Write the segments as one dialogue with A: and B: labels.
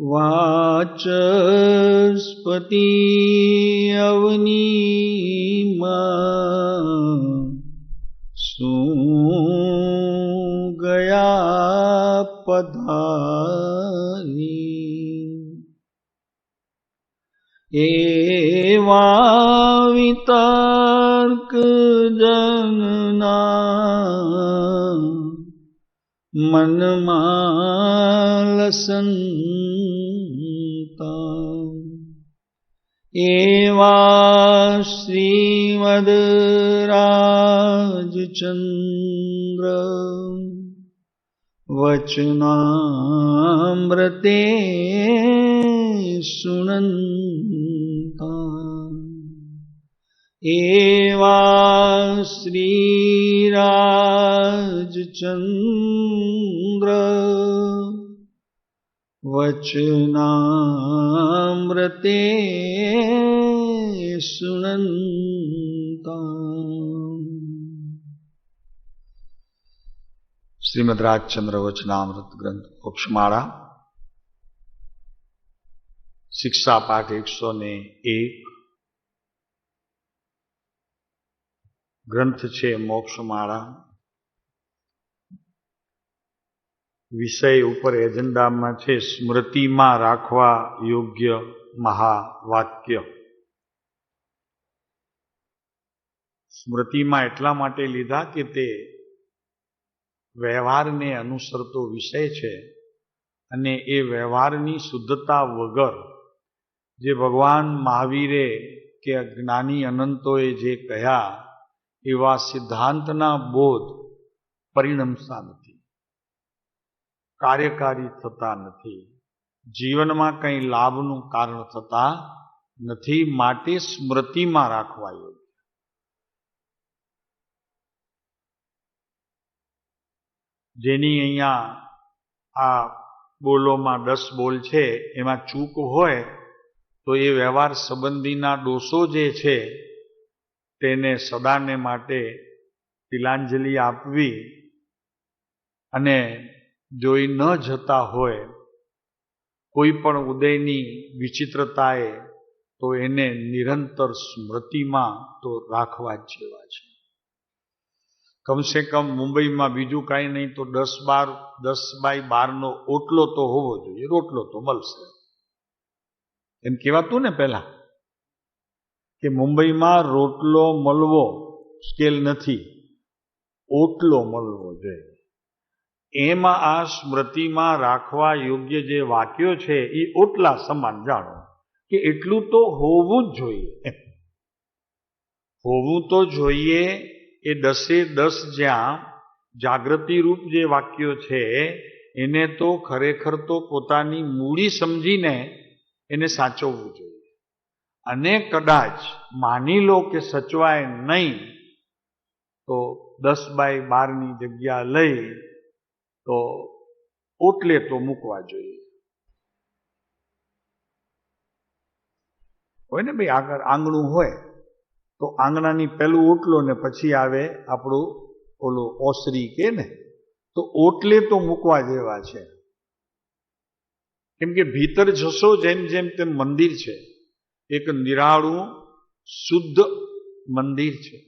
A: वाचस्पति अवनीमा गया पधारी। एवा वितर्क जनना मन मालसंता। एवा श्रीमद राजचंद्र वचनामृते सुनंता। एवा श्री राजचंद्र वचनामृते सुनंता। श्रीमद् राजचंद्र वचनामृत ग्रंथ मोक्षमाला शिक्षा पाठ 101 ग्रंथ छे मोक्षमाला। विषय ऊपर एजेंडा में छे स्मृति में राखवा योग्य महावाक्य। स्मृति में एटला माटे लीधा कि ते व्यवहार ने अनुसरतो विषय छे अने ए व्यवहारनी शुद्धता वगर जे भगवान महावीरे के ज्ञानी अनंतोए जे कह्या एवा सिद्धांतना बोध परिणमता नथी, कार्यकारी थता नथी, जीवन में कई लाभनु कारण थता नथी, माटे स्मृति में राखवा योग्य। जेनी अहींया आ बोलो में 10 बोल छे एमां चूक होय तो ये व्यवहार संबंधीना दोषो जे छे तेने सदाने माटे तिलांजलि आपवी अने जोई न जता होय कोई पण उदयनी विचित्रताए तो एने निरंतर स्मृति में तो राखवा ज जेवा छे। कम से कम मुंबई में बीजू कई नहीं तो 10 बाय 12 नो ओटलो तो होवो जोईए, रोटलो तो मळशे एम कहेवातुं ने पहेला कि मुंबई में रोटलो मळवो स्केल नथी, ओटलो मळवो जोईए। एमां आ स्मृति में राखवा योग्य जे वाक्यो छे ई ओटला समान जाणो कि एटलुं तो होवुं ज जोईए, होवुं तो जोईए। ए 10 ज्यां जागृति रूप जे वाक्यो छे एने तो खरेखर तो पोतानी मूड़ी समझीने एने साचववुं जोईए अने कदाच मानी लो कि सचवाय नहीं तो 10 बाय 12 नी जग्या लई तो ओटले तो मूकवा जोईए। होय ने भाई आगर आंगणुं होय तो आंगणानी पहेलुं ओटलो ने पछी आवे आपणुं ओलो ओसरी के ने तो ओटले तो मूकवा जेवा छे। केम के भीतर जशो जेम जेम तेम मंदिर छे, एक निराळुं शुद्ध मंदिर छे,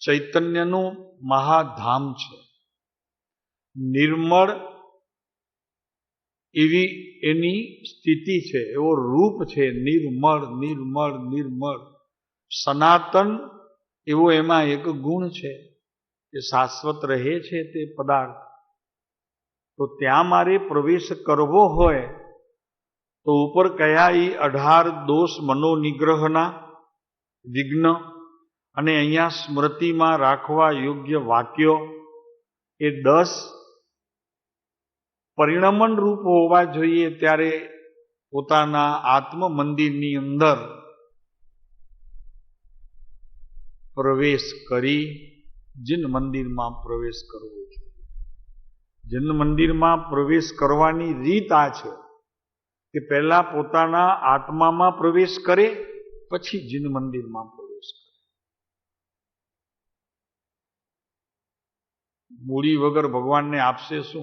A: चैतन्यनुं महाधाम छे, निर्मळ एवी एनी स्थिति छे, एवो रूप छे निर्मळ निर्मळ निर्मळ। सनातन एवो एमां एक गुण छे कि शाश्वत रहे छे ते पदार्थ। तो त्यां मारे प्रवेश करवो होय तो ऊपर कह्या ई 18 दोष मनोनिग्रहना विघ्न अने अहींया स्मृति में राखवा योग्य वाक्यो ए 10 परिणमन रूप होवा जोईए त्यारे पोताना आत्म मंदिरनी अंदर प्रवेश करी जिन मंदिर में प्रवेश करवो जोईए। जिन मंदिर में प्रवेश करवानी रीत आ छे कि पहला पोताना आत्मा में प्रवेश करे पछी जिन मंदिर में प्रवेश करे। मूड़ी वगर भगवान ने आपसे शू?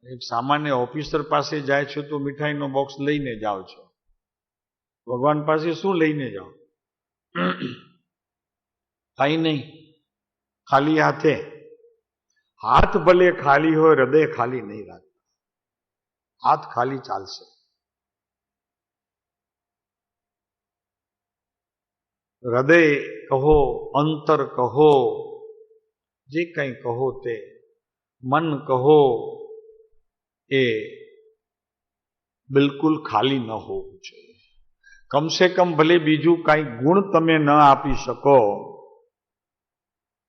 A: એક સામાન્ય ઓફિસર પાસે જાય છે તો મીઠાઈનો બોક્સ લઈને જાઓ છો. ભગવાન પાસે શું લઈને જાઓ? કઈ નહીં, ખાલી હાથે. હાથ ભલે ખાલી હોય, હૃદય ખાલી નહીં રાખતા. હાથ ખાલી ચાલશે. હૃદય કહો, અંતર કહો, જે કંઈ કહો તે, મન કહો, એ બિલકુલ ખાલી ન હોવું જોઈએ. કમસે કમ ભલે બીજું કાંઈ ગુણ તમે ન આપી શકો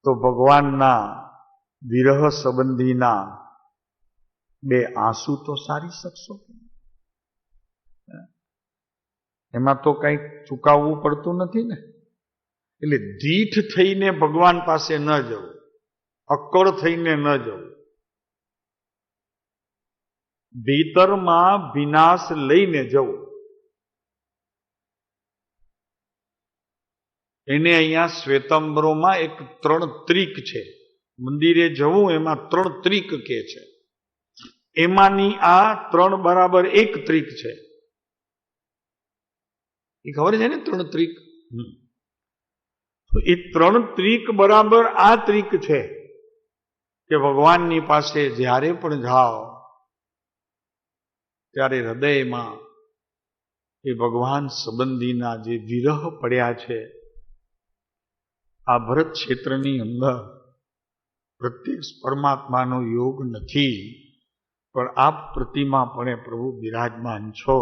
A: તો ભગવાનના વિરહ સંબંધીના બે આંસુ તો સારી શકશો. એમાં તો કંઈક ચૂકવવું પડતું નથી ને. એટલે દીઠ થઈને ભગવાન પાસે ન જવું, અક્કડ થઈને ન જવું. ભીતરમાં વિનાશ લઈને જવું. એને અહીંયા શ્વેતાંબરોમાં એક 3 ત્રિક છે. મંદિરે જવું એમાં 3 ત્રિક કે છે. એમાંની આ 3 બરાબર 1 ત્રિક છે. એ ખબર છે ને 3 ત્રિક? તો એ 3 ત્રિક બરાબર આ ત્રિક છે કે ભગવાનની પાસે જ્યારે પણ જાઓ ત્યારે હૃદયમાં એ ભગવાન સંબંધીના જે વિરહ પડ્યા છે. આ ભરત ક્ષેત્રની અંદર પ્રત્યક્ષ પરમાત્માનો યોગ નથી, પણ આપ પ્રતિમાપણે પ્રભુ બિરાજમાન છો.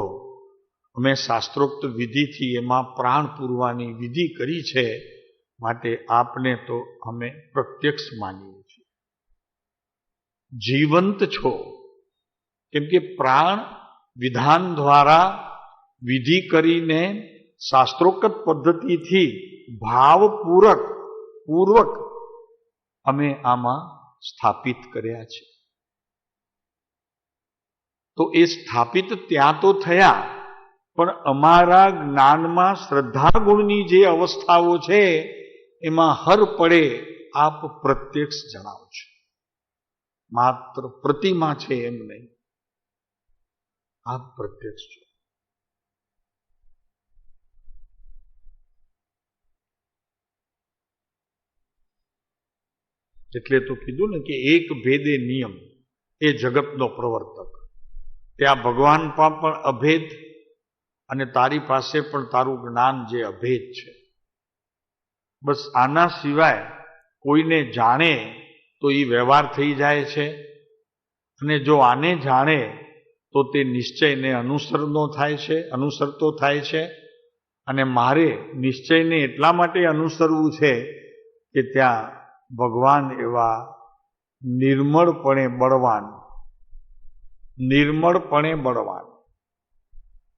A: અમે શાસ્ત્રોક્ત વિધિથી એમાં પ્રાણ પૂરવાની વિધિ કરી છે, માટે આપને તો અમે પ્રત્યક્ષ માનીએ છીએ. જીવંત છો, કેમ કે પ્રાણ વિધાન દ્વારા વિધિ કરીને શાસ્ત્રોક્ત પદ્ધતિથી ભાવપૂર્વક અમે આમાં સ્થાપિત કર્યા છે. તો એ સ્થાપિત ત્યાં તો થયા, પણ અમારા જ્ઞાનમાં શ્રદ્ધા ગુણની જે અવસ્થાઓ છે એમાં હર પડે આપ પ્રત્યક્ષ જણાવો છો. માત્ર પ્રતિમા છે એમ નહીં, આપ પ્રત્યક્ષ છો. એટલે તો કીધું ને કે એક ભેદે નિયમ, એ જગતનો પ્રવર્તક. ત્યાં ભગવાન પણ અભેદ અને તારી પાસે પણ તારું જ્ઞાન જે અભેદ છે. બસ આના સિવાય કોઈને જાણે તો એ વ્યવહાર થઈ જાય છે, અને જો આને જાણે તો તે નિશ્ચયને અનુસરતો થાય છે. અને મારે નિશ્ચયને એટલા માટે અનુસરવું છે કે ત્યાં ભગવાન એવા નિર્મળપણે બળવાન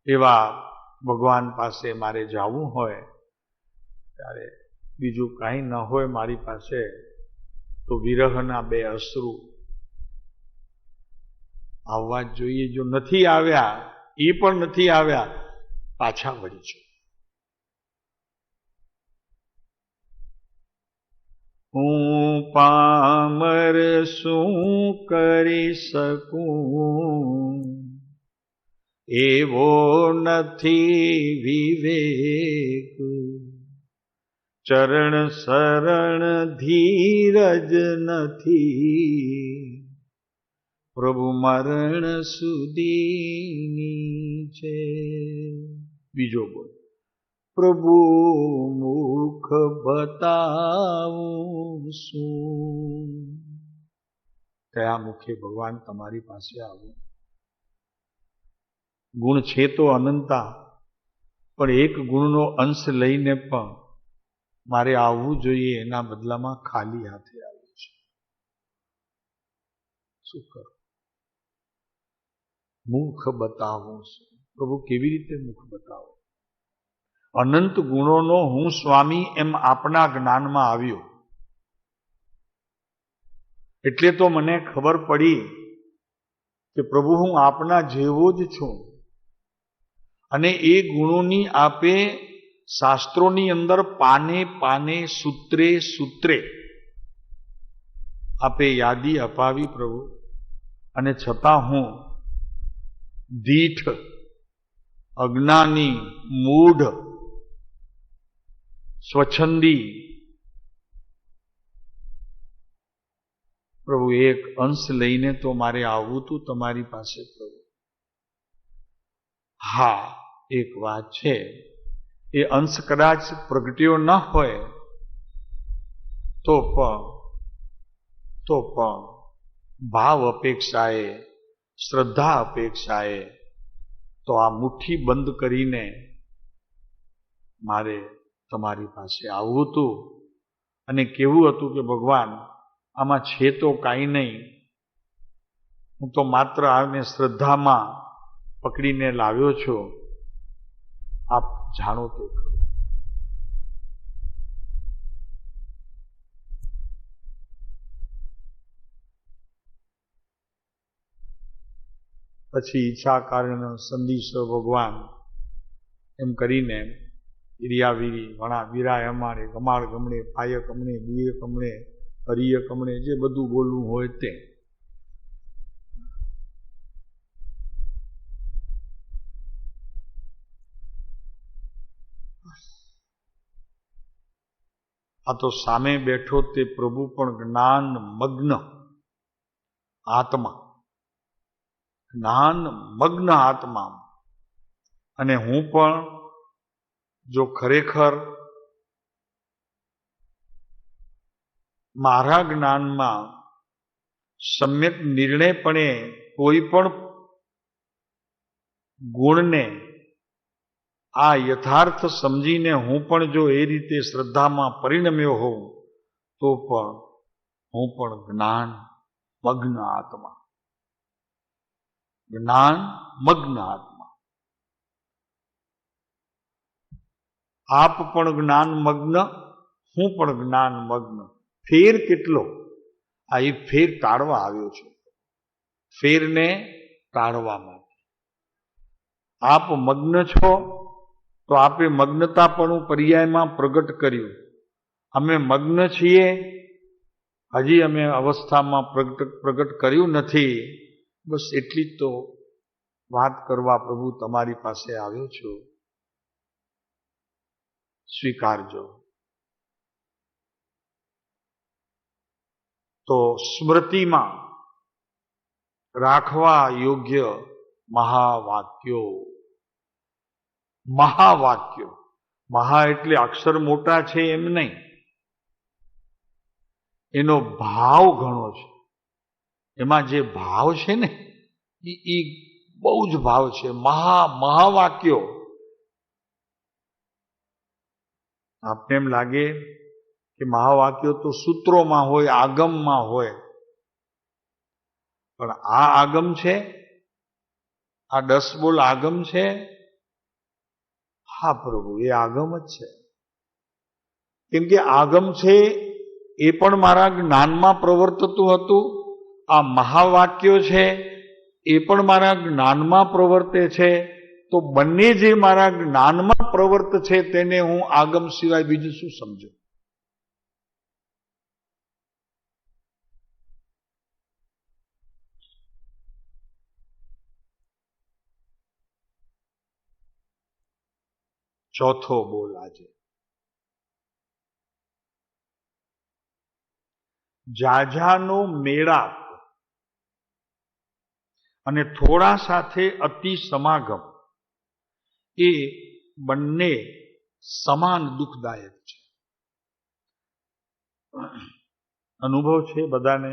A: એવા ભગવાન પાસે મારે જવું હોય ત્યારે બીજું કાંઈ ન હોય મારી પાસે તો વિરહના 2 અશ્રુ આવવા જ જોઈએ. જો નથી આવ્યા, એ પણ નથી આવ્યા, પાછા વળી છે. હું પામર શું કરી શકું, એવો નથી વિવેક. ચરણ શરણ ધીરજ નથી, પ્રભુ મરણ સુધીની છે. બીજો બોલ, પ્રભુ મુખ બતાવું શું. કયા મુખે ભગવાન તમારી પાસે આવું? ગુણ છે તો અનંતા, પણ એક ગુણનો અંશ લઈને પણ મારે આવવું જોઈએ, એના બદલામાં ખાલી હાથે આવ્યું છે. શું કરું? મુખ બતાવું છું. પ્રભુ કેવી રીતે મુખ બતાવો? અનંત ગુણોનો હું સ્વામી એમ આપના જ્ઞાનમાં આવ્યો, એટલે તો મને ખબર પડી કે પ્રભુ હું આપના જેવો જ છું. અને એ ગુણોની આપે શાસ્ત્રોની અંદર પાને પાને સૂત્રે આપે યાદી અપાવી પ્રભુ. અને છતાં હું દીઠ, અજ્ઞાની, મૂઢ, સ્વચ્છંદી પ્રભુ એક અંશ લઈને તો મારે આવવું તું તમારી પાસે પ્રભુ. હા, એક વાત છે, એ અંશ કદાચ પ્રગટ્યો ન હોય તો પણ ભાવ અપેક્ષાએ, શ્રદ્ધા અપેક્ષાએ તો આ મુઠ્ઠી બંધ કરીને મારે તમારી પાસે આવવું હતું અને કેવું હતું કે ભગવાન આમાં છે તો કાંઈ નહીં, હું તો માત્ર આને શ્રદ્ધામાં પકડીને લાવ્યો છું, આપ જાણો તો ખરું. પછી ઈચ્છા કારણ સંદીશ ભગવાન એમ કરીને ઈરિયાવીરી વણા વીરાય અમારે ગમાળ ગમણે પાય કમણે બીય કમણે હરિય કમણે જે બધું બોલવું હોય તે. આ તો સામે બેઠો તે પ્રભુ પણ જ્ઞાન મગ્ન આત્મા, જ્ઞાન મગ્ન આત્મા, અને હું પણ જો ખરેખર મારા જ્ઞાનમાં સમ્યક નિર્ણયપણે કોઈ પણ ગુણને આ યથાર્થ સમજીને હું પણ જો એ રીતે શ્રદ્ધામાં પરિણમ્યો હોઉં તો પણ હું પણ જ્ઞાન મગ્ન આત્મા, જ્ઞાન મગ્ન આત્મા. આપ પણ જ્ઞાન મગ્ન, હું પણ જ્ઞાન મગ્ન. ફેર કેટલો? આ એ ફેર ટાળવા આવ્યો છે, ફેરને ટાળવા માટે. આપ મગ્ન છો તો આપે મગ્નતાપણું પર્યાયમાં પ્રગટ કર્યું. અમે મગ્ન છીએ, હજી અમે અવસ્થામાં પ્રગટ કર્યું નથી. બસ એટલી જ તો વાત કરવા પ્રભુ તમારી પાસે આવ્યો છું, સ્વીકારજો. તો સ્મૃતિમાં રાખવા યોગ્ય મહાવાક્યો. મહાવાક્યો, મહા એટલે અક્ષર મોટા છે એમ નહીં, એનો ભાવ ઘણો છે. એમાં જે ભાવ છે ને એ બહુ જ ભાવ છે. મહાવાક્યો. આપને એમ લાગે કે મહાવાક્યો તો સૂત્રોમાં હોય, આગમમાં હોય, પણ આ આગમ છે, આ 10 બોલ આગમ છે. હા પ્રભુ, એ આગમ જ છે. કેમ કે આગમ છે એ પણ મારા જ્ઞાનમાં પ્રવર્તતું હતું. આ મહાવાક્યો છે એ પણ મારા જ્ઞાનમાં પ્રવર્તે છે. તો બંને જે મારા જ્ઞાનમાં પ્રવર્ત છે તેને હું આગમ સિવાય બીજું શું સમજું? ચોથો બોલ આજે. જાજાનો મેળાપ અને થોડા સાથે અતિ સમાગમ એ બંને સમાન દુઃખદાયક છે. અનુભવ છે બધાને.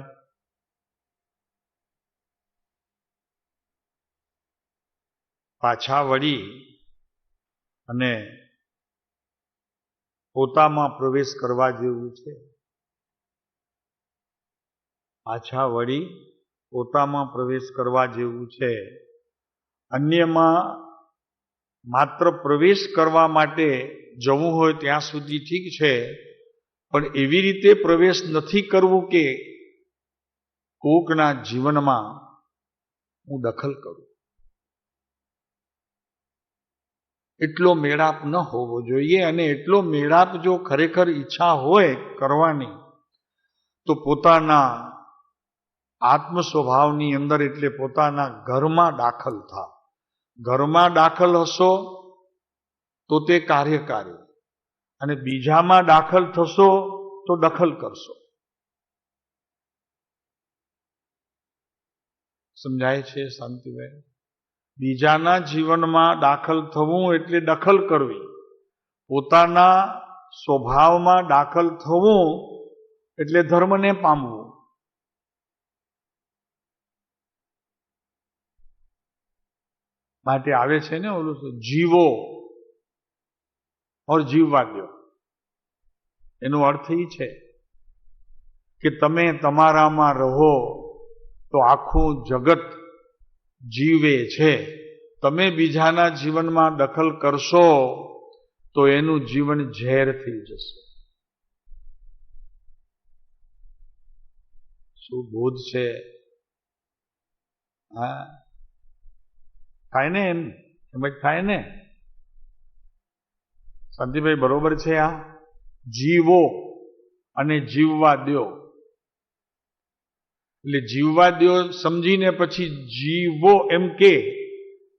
A: પાછા વળી અને પોતામાં પ્રવેશ કરવા જેવું છે. પાછા વળી પોતામાં પ્રવેશ કરવા જેવું છે. અન્યમાં માત્ર પ્રવેશ કરવા માટે જવું હોય ત્યાં સુધી ઠીક છે, પણ એવી રીતે પ્રવેશ નથી કરવું કે કોકના જીવનમાં હું દખલ કરું. એટલો મેળાપ ન હોવો જોઈએ. અને એટલો મેળાપ જો ખરેખર ઈચ્છા હોય કરવાની તો પોતાના આત્મ સ્વભાવની અંદર એટલે પોતાના ઘરમાં દાખલ થા. ઘરમાં દાખલ હશો તો તે કાર્યકારી, અને બીજામાં દાખલ થશો તો દખલ કરશો. સમજાય છે શાંતિભાઈ? બીજાના જીવનમાં દાખલ થવું એટલે દખલ કરવી, પોતાના સ્વભાવમાં દાખલ થવું એટલે ધર્મને પામવું. માટે આવે છે ને ઓલું જીવો ઓર જીવવા દો. એનો અર્થ એ છે કે તમે તમારામાં રહો તો આખું જગત જીવે છે. તમે બીજાના જીવનમાં દખલ કરશો તો એનું જીવન ઝેર થઈ જશે. શું બોધ છે? હા, થાય ને? એમ જ થાય ને? શાંતિભાઈ બરોબર છે? આ જીવો અને જીવવા દો એટલે જીવવા દો સમજીને પછી જીવો એમ કે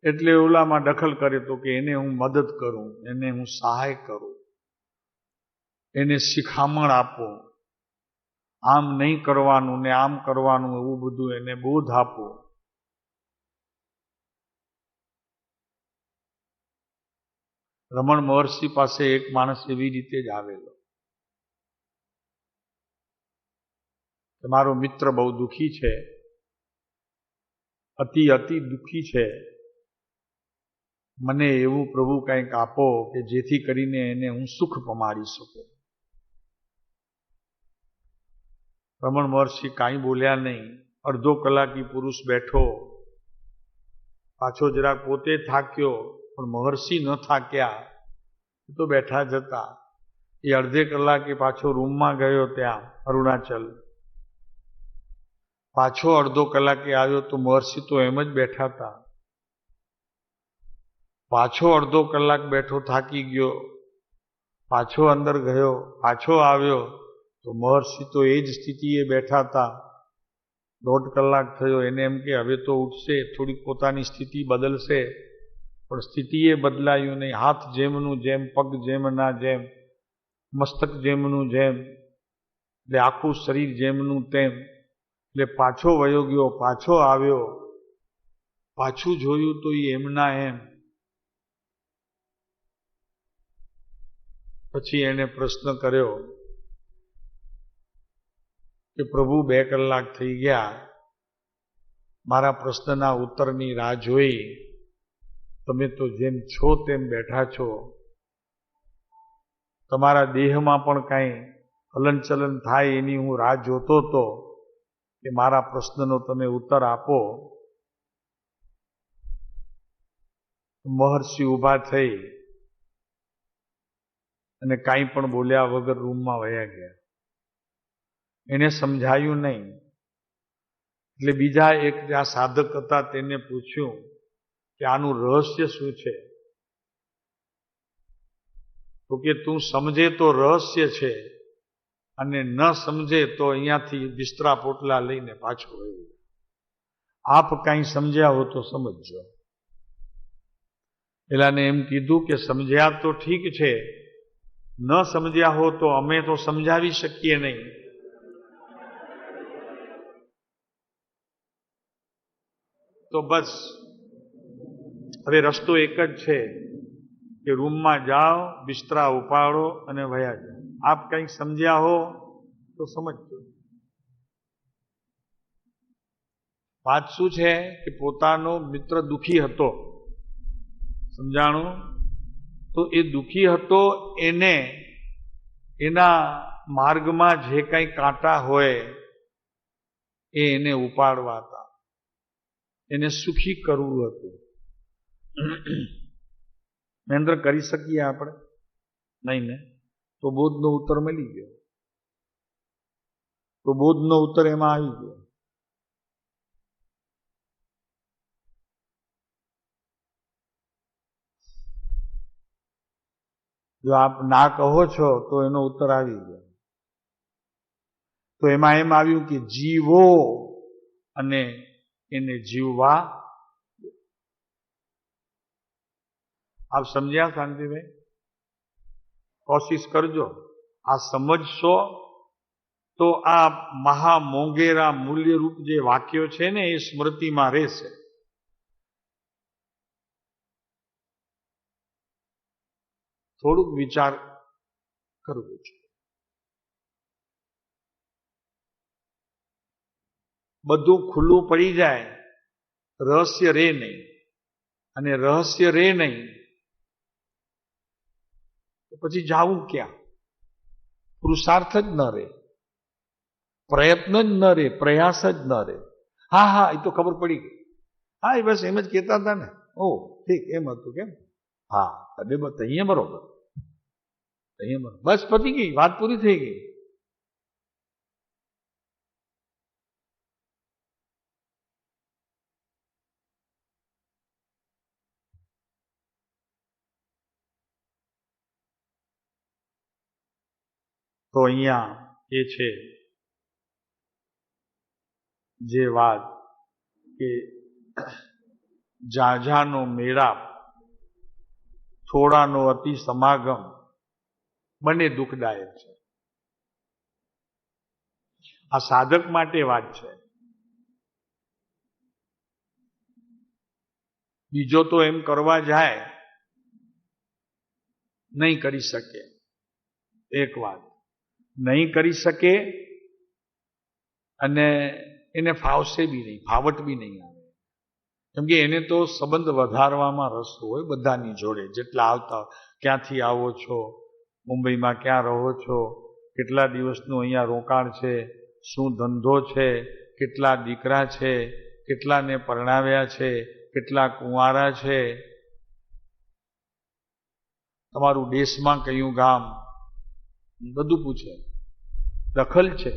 A: એટલે ઓલામાં દખલ કરે તો કે એને હું મદદ કરું, એને હું સહાય કરું, એને શિખામણ આપું, આમ નહીં કરવાનું ને આમ કરવાનું, એવું બધું એને બોધ આપું. રમણ મહર્ષિ પાસે એક માણસ એવી રીતે જ આવેલો કે મારો મિત્ર બહુ દુઃખી છે, અતિ દુઃખી છે, મને એવું પ્રભુ કંઈક આપો કે જેથી કરીને એને હું સુખ પમાડી શકું. રમણ મહર્ષિ કાંઈ બોલ્યા નહીં. અડધો કલાકી પુરુષ બેઠો, પાછો જરાક પોતે થાક્યો, પણ મહર્ષિ ન થાક્યા, તો બેઠા જ હતા. એ અડધે કલાકે પાછો રૂમમાં ગયો, ત્યાં અરુણાચલ. પાછો અડધો કલાકે આવ્યો તો મહર્ષિ તો એમ જ બેઠા હતા. પાછો અડધો કલાક બેઠો, થાકી ગયો, પાછો અંદર ગયો, પાછો આવ્યો તો મહર્ષિ તો એ જ સ્થિતિએ બેઠા હતા. 1.5 કલાક થયો. એને એમ કે હવે તો ઉઠશે, થોડીક પોતાની સ્થિતિ બદલશે, પણ સ્થિતિએ બદલાયું નહીં. હાથ જેમનું જેમ, પગ જેમના જેમ, મસ્તક જેમનું જેમ, એટલે આખું શરીર જેમનું તેમ. એટલે પાછો વયો ગયો, પાછો આવ્યો, પાછું જોયું તો એ એમના એમ. પછી એને પ્રશ્ન કર્યો કે પ્રભુ 2 કલાક થઈ ગયા, મારા પ્રશ્નના ઉત્તરની રાહ જોઈ, તમે તો જેમ છો તેમ બેઠા છો, તમારા દેહમાં પણ કાંઈ હલનચલન થાય એની હું રાહ જોતો હતો કે મારા પ્રશ્નનો તમે ઉત્તર આપો. મહર્ષિ ઊભા થઈ અને કાંઈ પણ બોલ્યા વગર રૂમમાં વયા ગયા. એને સમજાયું નહીં. એટલે બીજા એક આ સાધક હતા તેને પૂછ્યું કે આનું રહસ્ય શું છે? તો કે તું સમજે તો રહસ્ય છે, અને ન સમજે તો અહીંયાથી બિસ્તરા પોટલા લઈને પાછો વયો. આપ કાંઈ સમજ્યા હો તો સમજજો. પેલાને એમ કીધું કે સમજ્યા તો ઠીક છે, ન સમજ્યા હો તો અમે તો સમજાવી શકીએ નહીં. તો બસ હવે રસ્તો એક જ છે કે રૂમમાં જાઓ, બિસ્તરા ઉપાડો અને વયા જાઓ. આપ કંઈક સમજ્યા હો તો સમજજો. વાત શું છે કે પોતાનો મિત્ર દુઃખી હતો, સમજાણું? તો એ દુઃખી હતો, એને એના માર્ગમાં જે કંઈ કાંટા હોય એ એને ઉપાડવા હતા, એને સુખી કરવું હતું. મહેન્દ્ર કરી શકીએ આપણે? નહીં ને? તો બોધનો ઉત્તર મળી ગયો. તો બોધનો ઉત્તર એમાં આવી ગયો. જો આપ ના કહો છો તો એનો ઉત્તર આવી ગયો. તો એમાં એમ આવ્યું કે જીવો અને એને જીવવા. આપ સમજ્યા શાંતિભાઈ? કોશિશ કરજો. આ સમજશો તો આ મહામોંઘેરા મૂલ્યરૂપ જે વાક્યો છે ને એ સ્મૃતિમાં રહેશે. થોડુંક વિચાર કરવો છે. બધું ખુલ્લું પડી જાય, રહસ્ય રહે નહીં. અને રહસ્ય રહે નહીં તો પછી જાવું ક્યાં? પુરુષાર્થ જ ન રહે, પ્રયત્ન જ ન રહે, પ્રયાસ જ ન રહે. હા, એ તો ખબર પડી ગઈ. હા, એ બસ એમ જ કહેતા હતા ને. ઓ ઠીક, એમ હતું કેમ? હા, અહીંયા બરોબર, અહીંયા બરોબર. બસ પતી ગઈ, વાત પૂરી થઈ ગઈ. તો અહીંયા એ છે જે વાત કે ઝાઝાનો મેળાપ, થોડાનો અતિ સમાગમ બંને દુઃખદાયક છે. આ સાધક માટે વાત છે. બીજો તો એમ કરવા જાય નહીં કરી શકે. એક વાત, નહીં કરી શકે અને એને ફાવશે બી નહીં, ફાવટ બી નહીં આવે. કેમ કે એને તો સંબંધ વધારવામાં રસ હોય બધાની જોડે. જેટલા આવતા, ક્યાંથી આવો છો, મુંબઈમાં ક્યાં રહો છો, કેટલા દિવસનું અહીંયા રોકાણ છે, શું ધંધો છે, કેટલા દીકરા છે, કેટલાને પરણાવ્યા છે, કેટલા કુંવારા છે, તમારું દેશમાં કયું ગામ, બધું પૂછે. દખલ છે.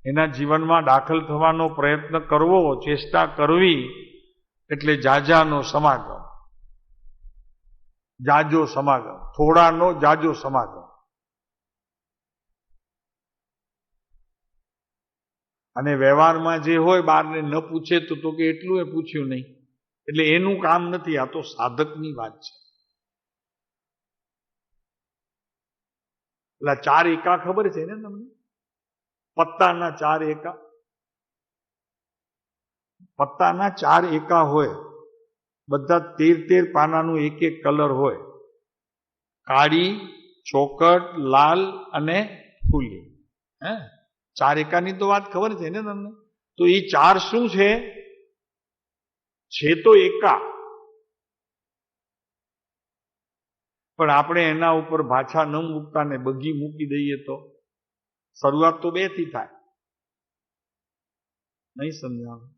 A: એના જીવનમાં દાખલ થવાનો પ્રયત્ન કરવો, ચેષ્ટા કરવી, એટલે જાજાનો સમાગમ, જાજો સમાગમ, થોડાનો જાજો સમાગમ. અને વ્યવહારમાં જે હોય બહારને ન પૂછે તો કે એટલું એ પૂછ્યું નહીં, એટલે એનું કામ નથી. આ તો સાધકની વાત છે. એટલે 4 એકા ખબર છે ને તમને? પત્તાના 4 એકા. પત્તાના 4 એકા હોય, બધા 13 પાનાનું એક કલર હોય. કાળી, ચોકટ, લાલ અને ફૂલી. 4 એકાની તો વાત ખબર છે ને તમને? તો એ 4 શું છે? તો એકા, પણ આપણે એના ઉપર ભાછા ન મૂકતા ને બગી મૂકી દઈએ તો શરૂઆત તો 2 થી થાય. નહીં સમજાવું?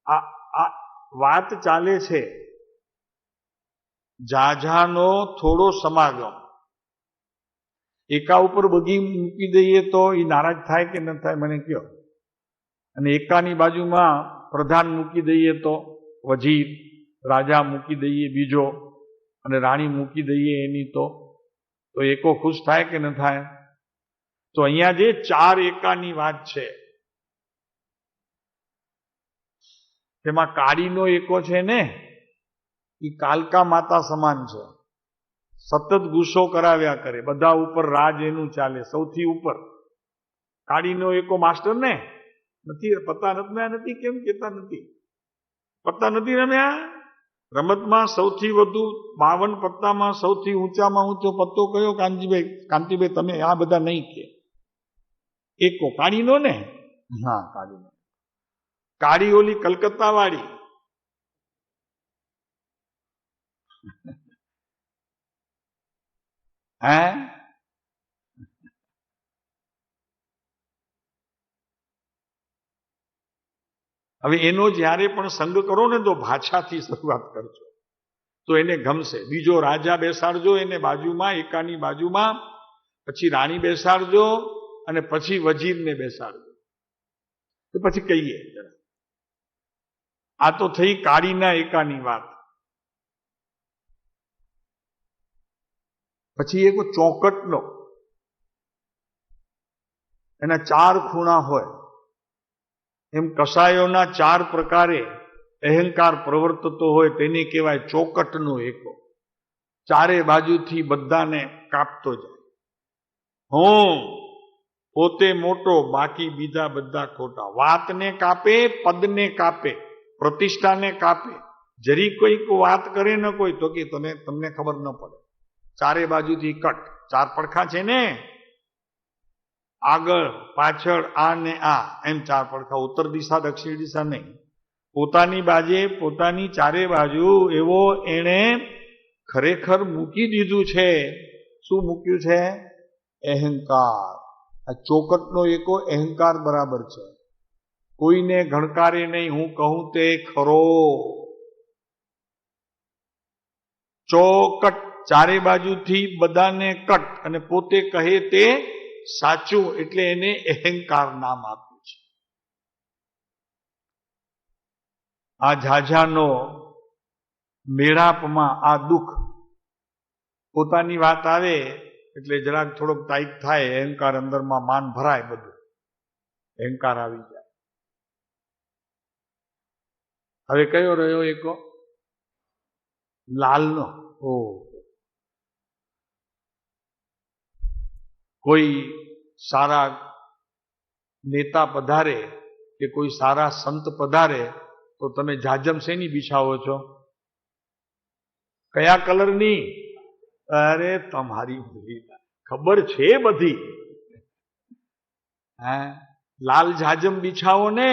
A: આ વાત ચાલે છે ઝાઝાનો થોડો સમાગમ. એકા ઉપર બગી મૂકી દઈએ તો એ નારાજ થાય કે ન થાય મને કયો? અને એકાની બાજુમાં પ્રધાન મૂકી દઈએ તો, વજીર રાજા મૂકી દઈએ બીજો, અને રાણી મૂકી દઈએ એની, તો એકો ખુશ થાય કે ન થાય? તો અહીંયા જે 4 એકાની વાત છે તેમાં કાળીનો એકો છે ને, એ કાલકા માતા સમાન છે. સતત ગુસ્સો કરાવ્યા કરે, બધા ઉપર રાજ એનું ચાલે, સૌથી ઉપર. કાળીનો એકો માસ્ટર ને નથી. પત્તા રમ્યા નથી? કેમ કેતા નથી? પત્તા નથી રમ્યા? રમતમાં સૌથી વધુ 52 પત્તામાં સૌથી ઊંચામાં ઊંચો પત્તો કયો? કાંતિભાઈ તમે આ બધા નહીં કે એકો કાળીનો ને? હા, કાળીનો. કાળી ઓલી કલકત્તા વાળી. હવે એનો જ્યારે પણ સંગ કરો ને તો ભાષાથી શરૂઆત કરજો તો એને ગમશે. બીજો રાજા બેસાડજો એને બાજુમાં, એકાની બાજુમાં, પછી રાણી બેસાડજો અને પછી વજીરને બેસાડજો. તો પછી કહીએ આ તો થઈ કાળીના એકાની વાત. પછી એક ચોકટનો, એના 4 ખૂણા હોય, એમ કસાયોના 4 પ્રકારે અહંકાર પ્રવર્તતો હોય તેને કહેવાય ચોકટનો એકો. ચારે બાજુથી બધાને કાપતો જાય. હું પોતે મોટો, બાકી બીજા બધા ખોટા. વાતને કાપે, પદને કાપે, પ્રતિષ્ઠાને કાપે. જરી કોઈક વાત કરે ને કોઈ તો કે તમને ખબર ન પડે. ચારે બાજુથી કટ. 4 પડખા છે ને, આગળ પાછળ આ ને આ, એમ 4 પડખા. ઉત્તર દિશા દક્ષિણ દિશા નહીં. પોતાની બાજે પોતાની ચારે બાજુ એવો એણે ખરેખર મૂકી દીધું છે. શું મૂક્યું છે? અહંકાર. આ ચોકટનો એકો અહંકાર બરાબર છે. કોઈને ગણકારે નહીં, હું કહું તે ખરો. ચોકટ, ચારે બાજુથી બધાને કટ, અને પોતે કહે તે સાચું, એટલે એને અહંકાર નામ આપ્યું છે. આ ઝાઝાનો મેળાપમાં આ દુઃખ, પોતાની વાત આવે એટલે જરાક થોડોક ટાઈટ થાય, અહંકાર અંદરમાં માન ભરાય, બધું અહંકાર આવી જાય. હવે કયો રહ્યો એકો? લાલનો. કોઈ સારા નેતા પધારે કે કોઈ સારા સંત પધારે તો તમે જાજમ શેની બિછાવો છો? કયા કલરની? અરે તમારી ખબર છે બધી. હા, લાલ જાજમ બિછાવો ને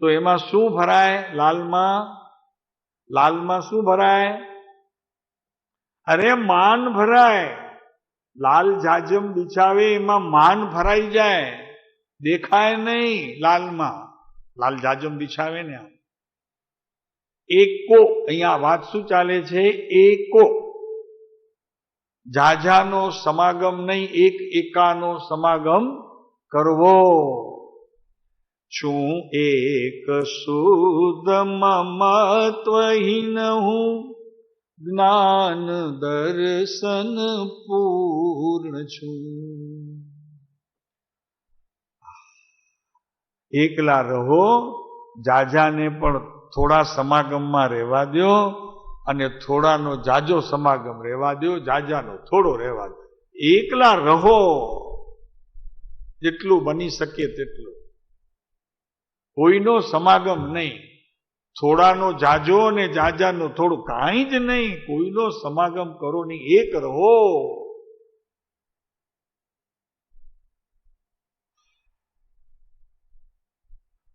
A: તો એમાં શું ભરાય? લાલમાં શું ભરાય? અરે માન ભરાય. લાલ જાજમ બિછાવે એમાં માન ભરાઈ જાય, દેખાય નહીં લાલમાં. લાલ જાજમ બિછાવે ને આમ એકો. અહીંયા વાત શું ચાલે છે? એકો. જાજાનો સમાગમ નહીં, એક એકાનો સમાગમ કરવો. છું એક શુદ્ધ મમત્વહીન હું, જ્ઞાન દર્શન પૂર્ણ છું. એકલા રહો, જાજાને પણ થોડા સમાગમમાં રહેવા દો, અને થોડાનો જાજો સમાગમ રહેવા દો, જાજાનો થોડો રહેવા દો. એકલા રહો જેટલું બની શકે તેટલું. કોઈનો સમાગમ નહીં. થોડાનો જાજો અને જાજાનો થોડું, કાંઈ જ નહીં. કોઈનો સમાગમ કરો નહીં, એક રહો.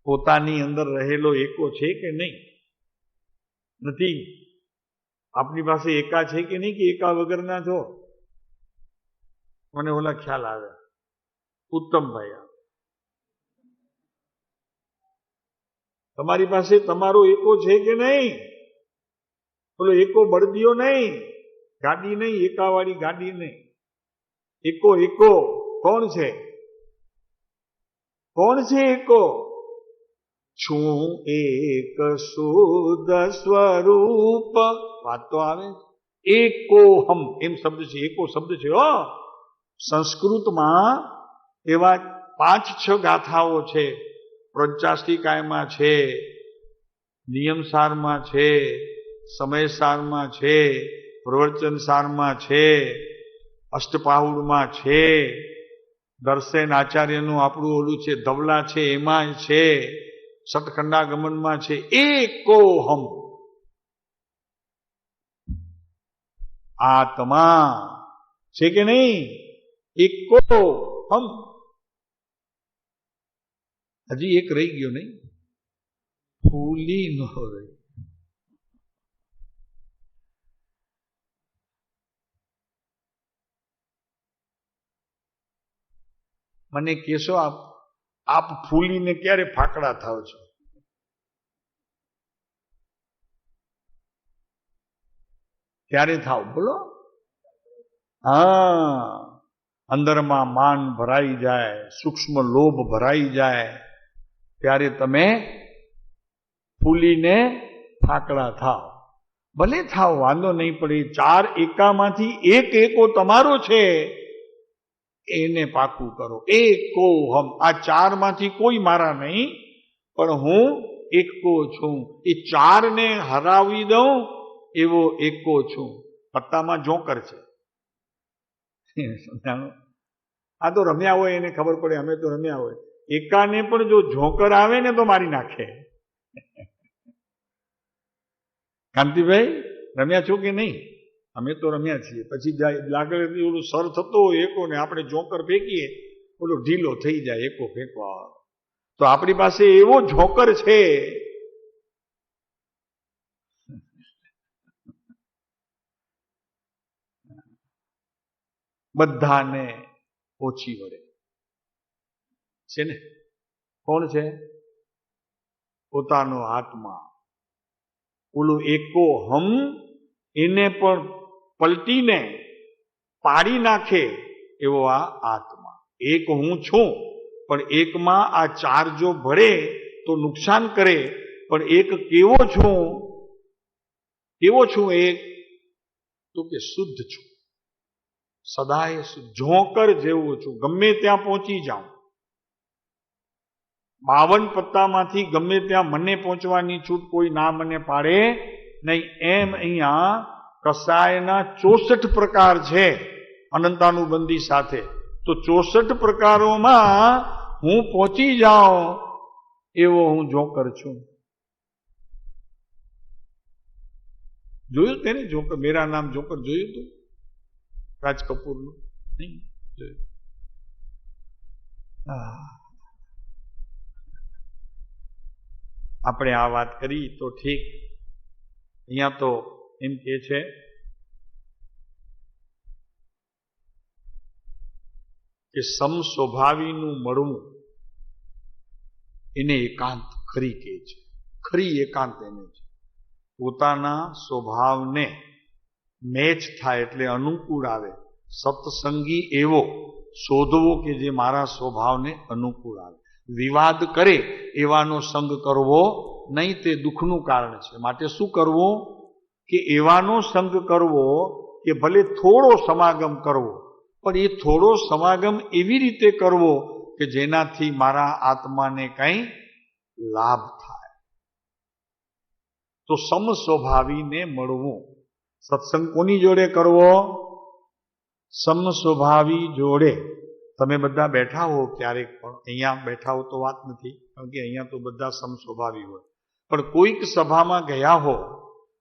A: પોતાની અંદર રહેલો એકો છે કે નહીં? નથી. આપની પાસે એકા છે કે નહીં, કે એકા વગરના છો? મને ઓલા ખ્યાલ આવે, ઉત્તમભાઈ, તમારી પાસે તમારો એકો છે કે નહીં? બોલો, એકો બળદિયો નહીં, ગાડી નહીં, એકાવાળી ગાડી નહીં. એકો એકો કોણ છે? કોણ છે એકો? છું એક શુદ્ધ સ્વરૂપ. વાત તો આવે. એકોહમ એમ શબ્દ છે, એકો શબ્દ છે. સંસ્કૃતમાં એવા 5-6 ગાથાઓ છે. પ્રજાષ્ટિકાયમાં છે, નિયમસારમાં છે, સમયસારમાં છે, પ્રવચનસારમાં છે, અષ્ટપાહુડમાં છે, દર્શન આચાર્યનું આપણું ઓલું છે ધવલા છે એમાં છે, સતખંડાગમનમાં છે. એકોહમ. આત્મા છે કે નહીં? એકોહમ. હજી એક રહી ગયો નહીં, ફૂલી ન રહી. મને કહેશો આપ ફૂલીને ક્યારે ફાકડા થાવ છો? ક્યારે થાવ બોલો? હા, અંદરમાં માન ભરાઈ જાય, સૂક્ષ્મ લોભ ભરાઈ જાય, ત્યારે તમે ફૂલીને ફાકડા થાવ. ભલે થાવ, વાંધો નહીં પડે. 4 એકામાંથી એક એકો તમારો છે. એને પાકું કરો. એકો હમ, આ ચારમાંથી કોઈ મારા નહીં, પણ હું એકો છું. એ ચારને હરાવી દઉં એવો એકો છું. પત્તામાં જોકર છે. આ તો રમ્યા હોય એને ખબર પડે, અમે તો રમ્યા હોય. એકાને પણ જો જોકર આવે ને તો મારી નાખે. કાંતિભાઈ રમ્યા છો કે નહીં? અમે તો રમ્યા છીએ. પછી લાગે ઓલું સર થતો હોય એકો ને આપણે જોકર ફેંકીએ, ઓલો ઢીલો થઈ જાય એકો ફેંકવા. તો આપણી પાસે એવો જોકર છે. બધાને ઓછી વળે છે ને. કોણ છે? પોતાનો આત્મા. ઓલું એકો હમ એને પણ પલટીને પાડી નાખે એવો આ આત્મા. એક હું છું, પણ એકમાં આ ચાર જો ભળે તો નુકસાન કરે. પણ એક કેવો છું? કેવો છું એક? તો કે શુદ્ધ છું, સદાય જોકર જેવો છું. ગમે ત્યાં પહોંચી જાઉં, 52 પત્તામાંથી ગમે ત્યાં મને પહોંચવાની છૂટ કોઈ ના મને પાડે નહીં. એમ અહીંયા કસાયના 64 પ્રકાર છે અનંતાનુબંધી સાથે. તો 64 પ્રકારોમાં હું પહોંચી જાઉં એવો હું જોકર છું. જોયું તેને જોકર? મેરા નામ જોકર જોયું તું? રાજ કપૂરનું નહીં જોયું? આપણે આ વાત કરી તો ઠીક. અહીંયા તો એમ કે છે કે સમસ્વભાવીનું મળવું એને એકાંત ખરી કહે છે. ખરી એકાંત એને છે. પોતાના સ્વભાવને મેચ થાય એટલે અનુકૂળ આવે. સત્સંગી એવો શોધવો કે જે મારા સ્વભાવને અનુકૂળ આવે. વિવાદ કરે એવાનો સંગ કરવો નહીં, તે દુઃખનું કારણ છે. માટે શું કરવું? કે એવાનો સંગ કરવો કે ભલે થોડો સમાગમ કરવો, પણ એ થોડો સમાગમ એવી રીતે કરવો કે જેનાથી મારા આત્માને કંઈ લાભ થાય. તો સમસ્વભાવીને મળવું. સત્સંગ કોની જોડે કરવો? સમસ્વભાવી જોડે. તમે બધા બેઠા હો ક્યારેક, પણ અહીંયા બેઠા હો તો વાત નથી, કારણ કે અહીંયા તો બધા સમસ્વભાવી હોય. પણ કોઈક સભામાં ગયા હો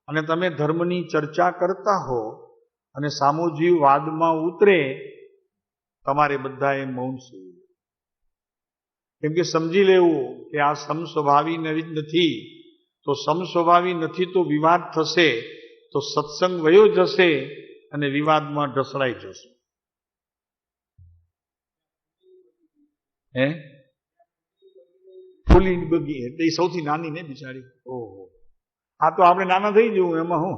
A: અને તમે ધર્મની ચર્ચા કરતા હો અને સામૂહિક વાદમાં ઉતરે, તમારે બધાએ મૌન સૂવું. કેમ કે સમજી લેવું કે આ સમસ્વભાવી નથી. તો સમસ્વભાવી નથી તો વિવાદ થશે, તો સત્સંગ વયો જશે અને વિવાદમાં ઢસડાઈ જશે. ફૂલીની બગી એટલે એ સૌથી નાની ને બિચારી. ઓહો, આ તો આપણે નાના થઈ જવું એમાં હું.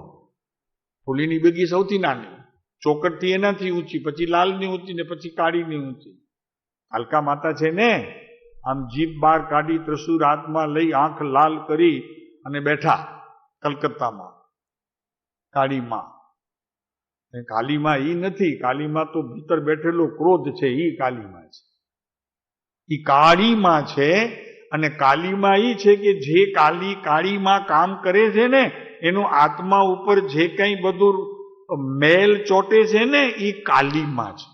A: ફૂલીની બગી સૌથી નાની, ચોકટથી એનાથી ઊંચી, પછી લાલની ઊંચી ને પછી કાળીની ઊંચી. કાલકા માતા છે ને, આમ જીભ બાર કાઢી ત્રિશૂળ હાથમાં લઈ આંખ લાલ કરી અને બેઠા કલકત્તામાં કાળીમાં. કાલીમાં ઈ નથી, કાલીમાં તો ભીતર બેઠેલો ક્રોધ છે, ઈ કાલીમાં છે. ઈ કાળીમાં છે. અને કાલીમાં ઈ છે કે જે કાળીમાં કામ કરે છે ને, એનો આત્મા ઉપર જે કંઈ બધું મેલ ચોટે છે ને, ઈ કાલીમાં છે.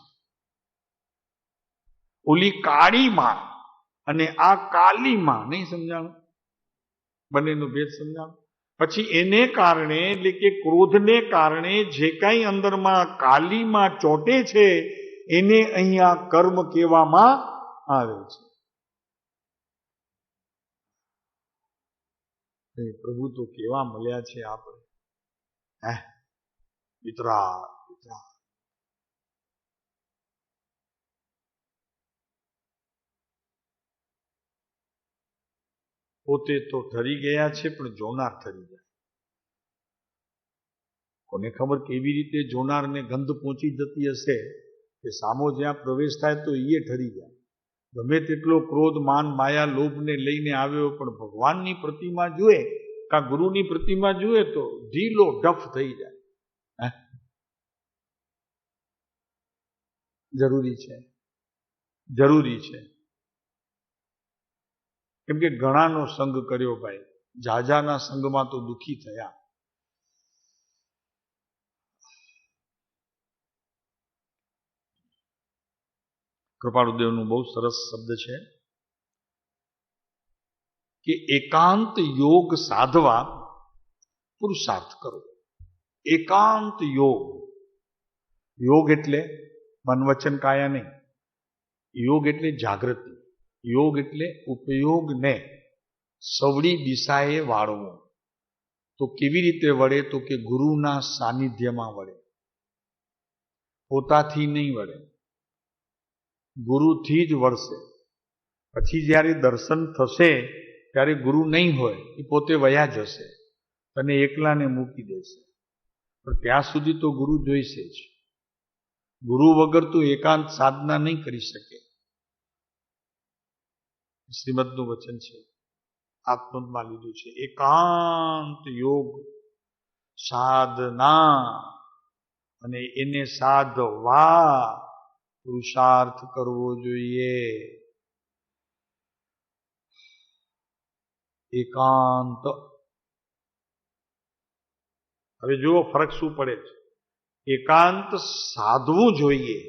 A: ઓલી કાળીમાં અને આ કાલીમાં. નહીં સમજાણું? બંનેનો ભેદ સમજાણું? પછી એને કારણે, એટલે કે ક્રોધને કારણે જે કાંઈ અંદરમાં કાલીમાં ચોટે છે એને અહીંયા કર્મ કહેવામાં આવે છે. પ્રભુ તો કેવા મળ્યા છે આપણે. વિતરાગ પોતે તો ઠરી ગયા છે, પણ જોનાર ઠરી જાય. કોને ખબર કેવી રીતે જોનારને ગંધ પહોંચી જતી હશે કે સામો જ્યાં પ્રવેશ થાય તો એ ઠરી જાય. ગમે તેટલો ક્રોધ, માન, માયા, લોભને લઈને આવ્યો, પણ ભગવાનની પ્રતિમા જુએ કાં ગુરુની પ્રતિમા જુએ તો ઢીલો ડફ થઈ જાય. જરૂરી છે. જરૂરી છે. કેમ કે ઘણાનો સંગ કર્યો ભાઈ, જાજાના સંગમાં તો દુઃખી થયા. કૃપાળુદેવનું બહુ સરસ શબ્દ છે કે એકાંત યોગ સાધવા પુરુષાર્થ કરો. એકાંત યોગ, યોગ એટલે મન વચન કાયા નહીં. યોગ એટલે જાગૃતિ. યોગ એટલે ઉપયોગને સવડી દિશાએ વાળવો. તો કેવી રીતે વળે? તો કે ગુરુના સાનિધ્યમાં વળે, પોતાથી નહીં વળે, ગુરુથી જ વળશે. પછી જ્યારે દર્શન થશે ત્યારે ગુરુ નહીં હોય, એ પોતે વયા જશે, તને એકલાને મૂકી દેશે. પણ ત્યાં સુધી તો ગુરુ જોઈશે જ. ગુરુ વગર તો એકાંત સાધના નહીં કરી શકે. શ્રીમદનું વચન છે, આત્મમાં લીધું છે. એકાંત યોગ સાધના, અને એને સાધવા પુરુષાર્થ કરવો જોઈએ. એકાંત. હવે જુઓ ફરક શું પડે છે. એકાંત સાધવું જોઈએ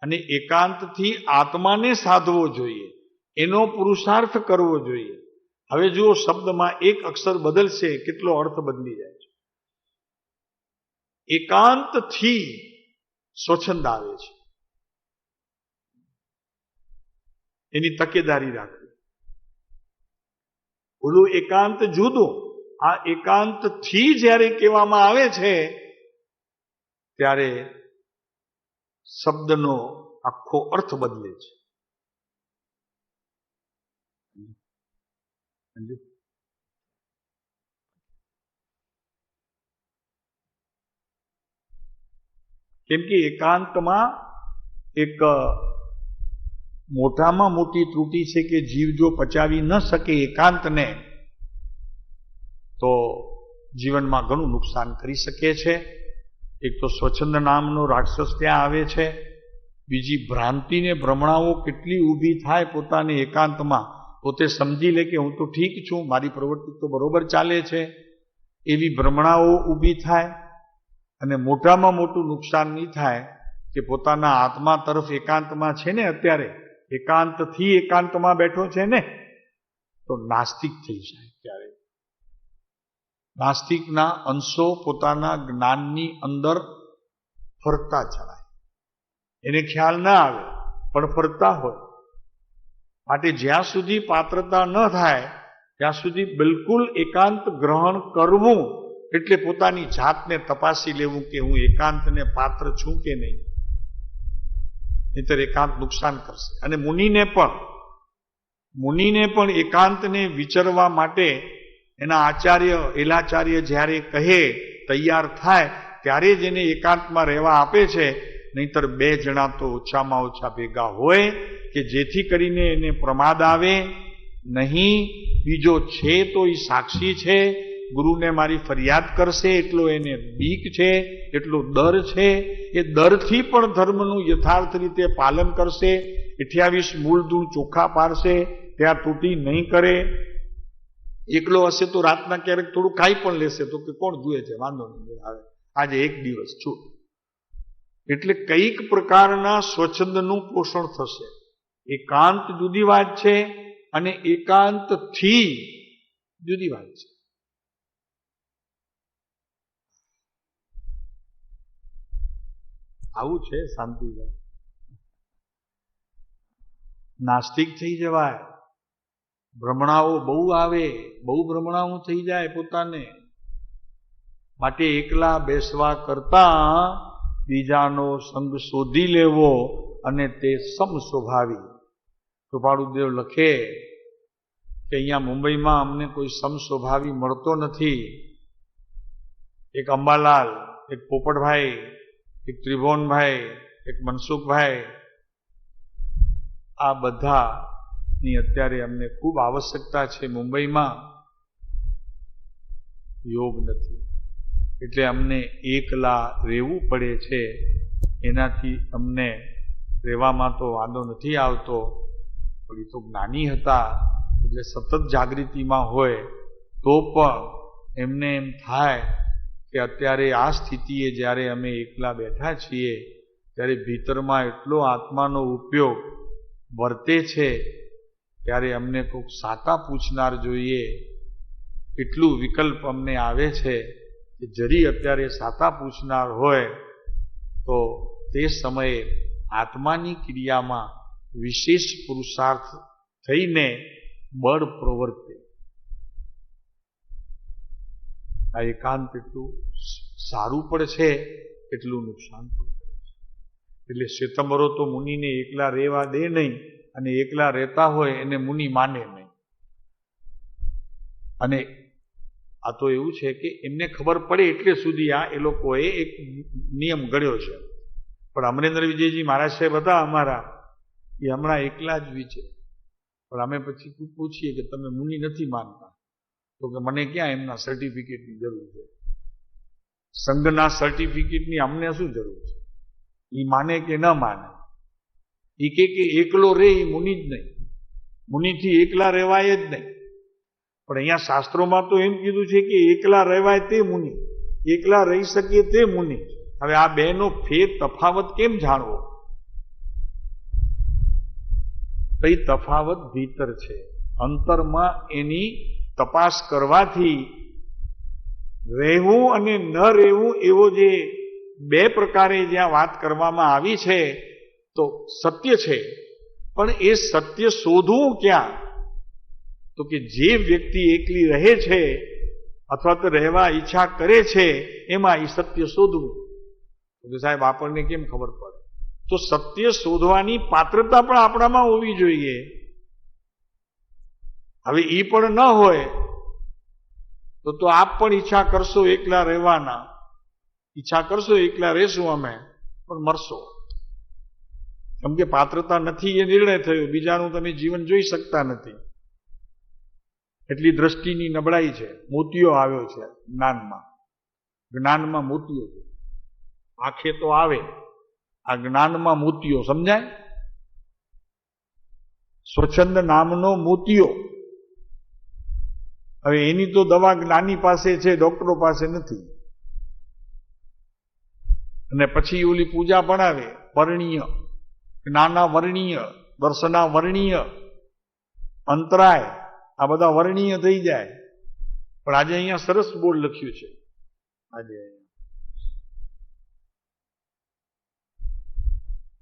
A: અને એકાંતથી આત્માને સાધવો જોઈએ, એનો પુરુષાર્થ કરવો જોઈએ. હવે જુઓ શબ્દમાં એક અક્ષર બદલશે, કેટલો અર્થ બદલી જાય છે. એકાંતથી સ્વચ્છંદ આવે છે, એની તકેદારી રાખવી. ઓલું એકાંત જુદું. આ એકાંતથી જ્યારે કહેવામાં આવે છે ત્યારે શબ્દનો આખો અર્થ બદલે છે. કેમ કે એકાંતમાં એક મોટામાં મોટી ત્રુટિ છે કે જીવ જો પચાવી ન શકે એકાંતને તો જીવનમાં ઘણું નુકસાન કરી શકે છે. એક તો સ્વચ્છંદ નામનો રાક્ષસ ત્યાં આવે છે. બીજી ભ્રાંતિને ભ્રમણાઓ કેટલી ઊભી થાય પોતાને એકાંતમાં. પોતે સમજી લે કે હું તો ઠીક છું, મારી પ્રવૃત્તિ તો બરોબર ચાલે છે, એવી ભ્રમણાઓ ઊભી થાય. અને મોટામાં મોટું નુકસાન નહીં થાય કે પોતાના આત્મા તરફ એકાંતમાં છે ને, અત્યારે એકાંતથી એકાંતમાં બેઠો છે ને, તો નાસ્તિક થઈ જાય. ત્યારે નાસ્તિકના અંશો પોતાના જ્ઞાનની અંદર ફરતા ચલાય, એને ખ્યાલ ના આવે પણ ફરતા હોય. માટે જ્યાં સુધી પાત્રતા ન થાય ત્યાં સુધી બિલકુલ એકાંત ગ્રહણ કરવું, એટલે પોતાની જાતને તપાસી લેવું કે હું એકાંતને પાત્ર છું કે નહીં. નહીંતર એકાંત નુકસાન કરશે. અને મુનિને પણ એકાંતને વિચરવા માટે એના આચાર્ય એલાચાર્ય જ્યારે કહે, તૈયાર થાય, ત્યારે જ એને એકાંતમાં રહેવા આપે છે. નહીંતર બે જણા તો ઓછામાં ઓછા ભેગા હોય કે જેથી કરીને એને પ્રમાદ આવે નહીં. બીજો છે તો એ સાક્ષી છે, ગુરુને મારી ફરિયાદ કરશે એટલો એને બીક છે, એટલો ડર છે. એ ડરથી પણ ધર્મનું યથાર્થ રીતે પાલન કરશે. 28 મૂળધૂળ ચોખ્ખા પાડશે, ત્યાં તૂટી નહીં કરે. એકલો હશે તો રાતના ક્યારેક થોડું ખાઈ પણ લેશે, તો કે કોણ જુએ છે, વાંધો નહીં આવે, આજે એક દિવસ છું. એટલે કઈક પ્રકારના સ્વચ્છંદનું પોષણ થશે. એકાંત જુદી વાત છે અને એકાંતથી જુદી વાત છે. આવું છે શાંતિભાઈ. નાસ્તિક થઈ જવાય, ભ્રમણાઓ બહુ આવે, બહુ ભ્રમણાઓ થઈ જાય પોતાને. માટે એકલા બેસવા કરતા બીજાનો સંગ શોધી લેવો અને તે સમ સ્વભાવી. કૃપાળુદેવ લખે કે અહીંયા મુંબઈમાં અમને કોઈ સમ સ્વભાવી મળતો નથી. એક અંબાલાલ, એક પોપટભાઈ, એક ત્રિભુવનભાઈ, એક મનસુખભાઈ, આ બધાની અત્યારે અમને ખૂબ આવશ્યકતા છે. મુંબઈમાં યોગ નથી, એટલે અમને એકલા રહેવું પડે છે. એનાથી અમને રહેવામાં તો વાંધો નથી આવતો, પણ એ તો જ્ઞાની હતા એટલે સતત જાગૃતિમાં હોય તો પણ એમને એમ થાય કે અત્યારે આ સ્થિતિએ જ્યારે અમે એકલા બેઠા છીએ ત્યારે ભીતરમાં એટલો આત્માનો ઉપયોગ વર્તે છે, ત્યારે અમને કોઈક સાતા પૂછનાર જોઈએ. એટલું વિકલ્પ અમને આવે છે કે જરી અત્યારે સાતા પૂછનાર હોય તો તે સમયે આત્માની ક્રિયામાં વિશેષ પુરુષાર્થ થઈને બળ પ્રવર્તે. આ એકાંત એટલું સારું પણ છે, એટલું નુકસાન પણ કરે છે. એટલે શ્વેતંબરો તો મુનિને એકલા રહેવા દે નહીં, અને એકલા રહેતા હોય એને મુનિ માને નહીં. અને આ તો એવું છે કે એમને ખબર પડે એટલે સુધી આ એ લોકોએ એક નિયમ ઘડ્યો છે. પણ અમરેન્દ્ર વિજયજી મહારાજ સાહેબ હતા અમારા, એ હમણાં એકલા જ વિચે. પણ અમે પછી પૂછીએ કે તમે મુનિ નથી માનતા? તો કે મને ક્યાં એમના સર્ટિફિકેટની જરૂર છે, સંઘના સર્ટિફિકેટની અમને શું જરૂર છે? એ માને કે ન માને, એ કે એકલો રે એ મુનિ જ નહીં, મુનિથી એકલા રહેવાય જ નહીં. પણ અહીંયા શાસ્ત્રોમાં તો એમ કીધું છે કે એકલા રહેવાય તે મુનિ, એકલા રહી શકીએ તે મુનિ. હવે આ બેનો ફેર તફાવત કેમ જાણવો? એ તફાવત ભીતર છે, અંતરમાં એની તપાસ કરવાથી રહેવું અને ન રહેવું એવો જે બે પ્રકારે જ્યાં વાત કરવામાં આવી છે તો સત્ય છે. પણ એ સત્ય શોધવું ક્યાં? તો કે જે વ્યક્તિ એકલી રહે છે અથવા તો રહેવા ઈચ્છા કરે છે એમાં એ સત્ય શોધવું. તો કે સાહેબ આપણને કેમ ખબર પડે? તો સત્ય શોધવાની પાત્રતા પણ આપણામાં હોવી જોઈએ. હવે એ પણ ન હોય તો આપ પણ ઈચ્છા કરશો એકલા રહેવાના, ઈચ્છા કરશો એકલા રહેશું અમે, પણ મરશો. કેમ કે પાત્રતા નથી એ નિર્ણય થયો, બીજાનું તમે જીવન જોઈ શકતા નથી. એટલી દ્રષ્ટિની નબળાઈ છે. મોતિયો આવ્યો છે જ્ઞાનમાં, જ્ઞાનમાં મોતિયો. આંખે તો આવે, આ જ્ઞાનમાં મોતિયો સમજાય? સ્વચ્છંદ નામનો મોતિયો. હવે એની તો દવા જ્ઞાની પાસે છે, ડોક્ટરો પાસે નથી. અને પછી ઓલી પૂજા ભણાવે વર્ણીય, જ્ઞાના વર્ણીય, દર્શના વર્ણીય, અંતરાય, આ બધા વર્ણીય થઈ જાય. પણ આજે અહીંયા સરસ બોર્ડ લખ્યું છે. આજે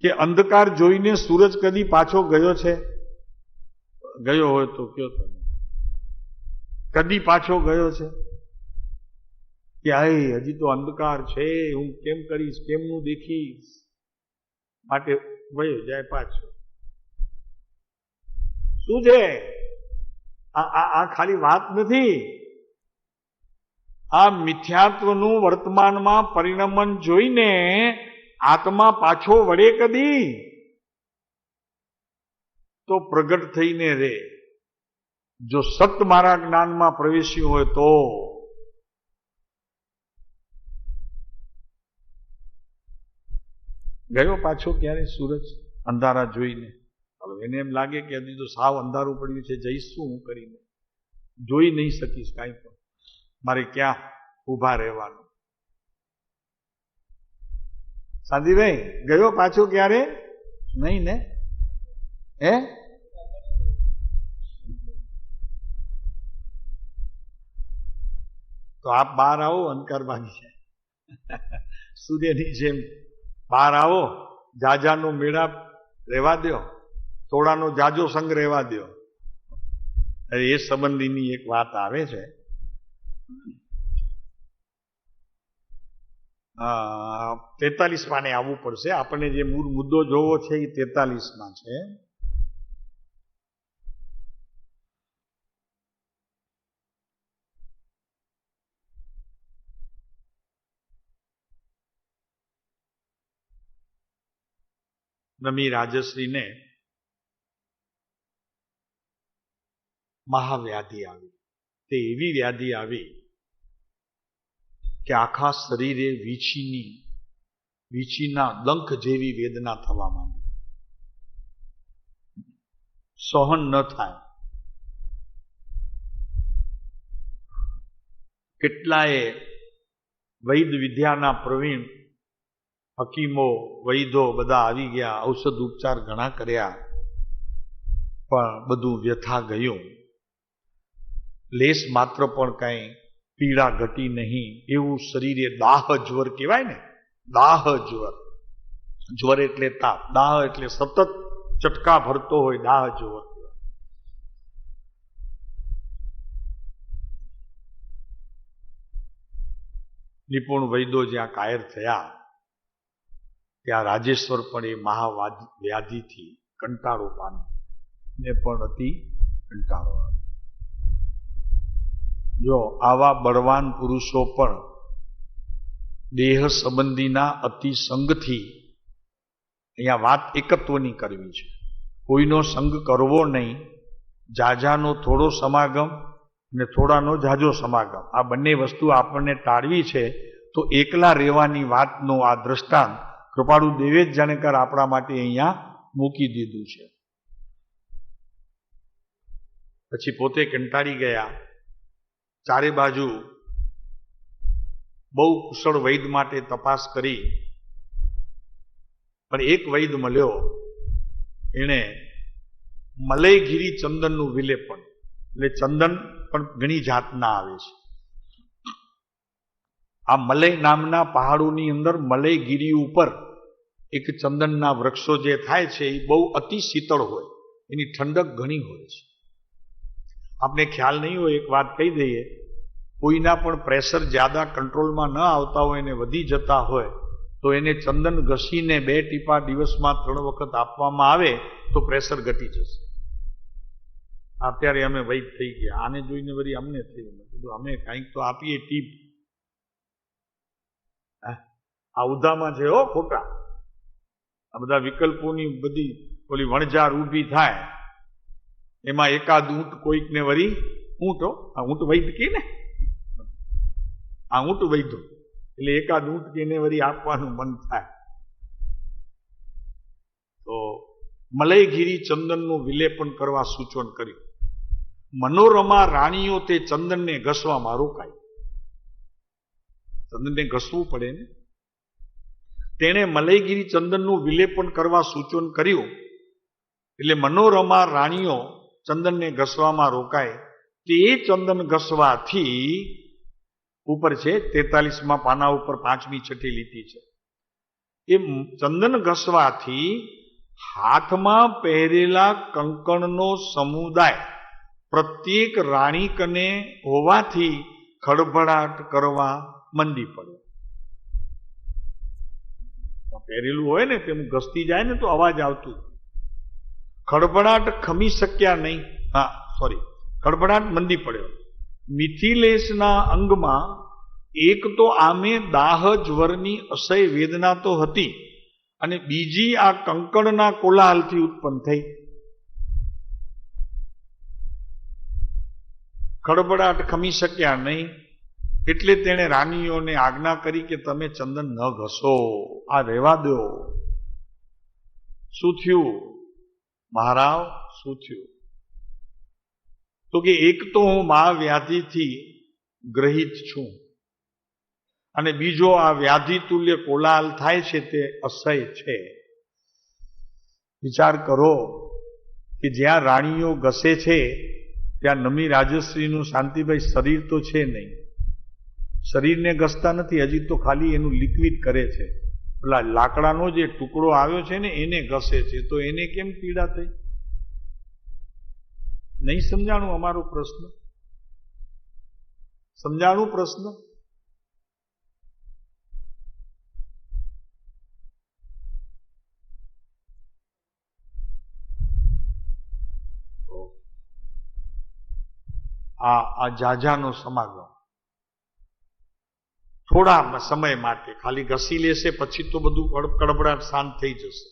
A: કે અંધકાર જોઈને સૂરજ કદી પાછો ગયો છે? ગયો હોય તો કયો તમે, કદી પાછો ગયો છે? કે આય હજી તો અંધકાર છે, હું કેમ કરીશ, કેમનું દેખીશ, માટે વયો જાય પાછો. શું છે આ? ખાલી વાત નથી. આ મિથ્યાત્વનું વર્તમાનમાં પરિણમન જોઈને આત્મા પાછો વળે કદી? તો પ્રગટ થઈને રે. જો સત મારા જ્ઞાનમાં પ્રવેશ્યું હોય તો. ગયો પાછો ક્યારે સૂરજ અંધારા જોઈને? એને એમ લાગે કે હજી તો સાવ અંધારું પડ્યું છે, જઈશ શું હું કરીને? જોઈ નહીં શકીશ કાંઈ પણ, મારે ક્યાં ઊભા રહેવાનું? શાંતિભાઈ ગયો પાછો ક્યારે? નહીં ને? હે? તો આપ બહાર આવો, અંધકાર ભાગી જાય. સૂર્યની જેમ બહાર આવો, જાજાનો મેળાપ રહેવા દો, થોડાનો જાજો સંગ રહેવા દો. એ સંબંધીની એક વાત આવે છે. 43 પાને આવવું પડશે. આપણને જે મૂળ મુદ્દો જોવો છે એ 43માં છે. નમી રાજશ્રીને મહાવ્યાધિ આવી. તે એવી વ્યાધિ આવી કે આખા શરીરે વીંછીના ડંખ જેવી વેદના થવા માંડી. સહન ન થાય. કેટલાય વૈદ વિદ્યાના પ્રવીણ હકીમો વૈદો બધા આવી ગયા, ઔષધ ઉપચાર ઘણા કર્યા, પણ બધું વ્યથા ગયું. લેસ માત્ર પણ કાંઈ પીડા ઘટી નહીં. એવું શરીરે દાહ જ્વર કહેવાય ને, દાહ જ્વર. જ્વર એટલે તાપ, દાહ એટલે સતત ચટકા ભરતો હોય, દાહ જ્વર. નિપુણ વૈદો જ્યાં કાયર થયા ત્યાં રાજેશ્વર પણ એ મહાવ્યાધિથી કંટાળો પામ્યો ને પણ અતિ કંટાળો આવ્યો. જો આવા બળવાન પુરુષો પણ દેહ સંબંધીના અતિ સંગથી, અહીંયા વાત એકત્વની કરવી છે, કોઈનો સંગ કરવો નહીં. જાજાનો થોડો સમાગમ ને થોડાનો જાજો સમાગમ, આ બંને વસ્તુ આપણને ટાળવી છે. તો એકલા રહેવાની વાતનો આ દ્રષ્ટાંત કૃપાળુ દેવે જ જાણેકર આપણા માટે અહીંયા મૂકી દીધું છે. પછી પોતે કંટાળી ગયા. ચારે બાજુ બહુ કુશળ વૈદ માટે તપાસ કરી, પણ એક વૈદ મળ્યો, એણે મલયગીરી ચંદનનું વિલેપન, એટલે ચંદન પણ ઘણી જાતના આવે છે. આ મલય નામના પહાડોની અંદર મલયગીરી ઉપર એક ચંદનના વૃક્ષો જે થાય છે એ બહુ અતિ શીતળ હોય, એની ઠંડક ઘણી હોય છે. આપને ખ્યાલ નહીં હોય, એક વાત કહી દઈએ, કોઈના પણ પ્રેશર જ્યાદા કંટ્રોલમાં ન આવતા હોય, એને વધી જતા હોય, તો એને ચંદન ઘસીને 2 ટીપા દિવસમાં 3 વખત આપવામાં આવે તો પ્રેશર ઘટી જશે. અત્યારે અમે વૈદ થઈ ગયા, આને જોઈને વળી અમને થયું, અમે કંઈક તો આપીએ ટીપ. આ ઉધામાં છે હો ખોટા. આ બધા વિકલ્પોની બધી ઓલી વણઝાર ઊભી થાય, એમાં એકાદ ઊંટ કોઈકને વળી આ ઊંટ વૈદ કે ને, આ ઊંટ વૈદો એટલે એકાદ ઊંટ કે વળી આપવાનું મન થાય. તો મલયગીરી ચંદનનું વિલેપન કરવા સૂચન કર્યું. મનોરમા રાણીઓ તે ચંદનને ઘસવામાં રોકાય. ચંદનને ઘસવું પડે ને, તેણે મલયગીરી ચંદનનું વિલેપન કરવા સૂચન કર્યું. એટલે મનોરમા રાણીઓ ચંદનને ઘસવામાં રોકાય. તે ચંદન ઘસવાથી, ઉપર છે 43મા પાના ઉપર 5મી 6ઠી લીટી છે, એ ચંદન ઘસવાથી હાથમાં પહેરેલા કંકણનો સમુદાય પ્રત્યેક રાણી કને હોવાથી ખડભડાટ કરવા મંડી પડે. પહેરેલું હોય ને તેમ ઘસતી જાય ને તો અવાજ આવતું. ખડભડાટ ખમી શક્યા નહીં, ખડભડાટ મંદી પડ્યો. મિથિલેશના અંગમાં એક તો આમે દાહ જ્વરની અસહ્ય વેદના તો હતી, અને બીજી આ કંકણના કોલાહલથી ઉત્પન્ન થઈ. ખડભડાટ ખમી શક્યા નહીં, એટલે તેણે રાણીઓને આજ્ઞા કરી કે તમે ચંદન ન ઘસો, આ રહેવા દો. શું થયું મહારાવ, શું થયું? તો કે એક તો હું મહાવ્યાધિથી ગ્રહિત છું, અને બીજો આ વ્યાધિ તુલ્ય કોલાહલ થાય છે તે અસહ્ય છે. વિચાર કરો કે જ્યાં રાણીઓ ઘસે છે ત્યાં નમી રાજશ્રીનું શાંતિભાઈ શરીર તો છે નહીં, શરીરને ઘસતા નથી, હજી તો ખાલી એનું લિક્વિડ કરે છે. પેલા લાકડાનો જે ટુકડો આવ્યો છે ને એને ઘસે છે, તો એને કેમ પીડા થઈ? નહીં સમજાણું અમારો પ્રશ્ન? સમજાણું પ્રશ્ન? આ જાજાનો સમાગમ થોડા સમય માટે ખાલી ઘસી લેશે, પછી તો બધું કડબડાટ શાંત થઈ જશે.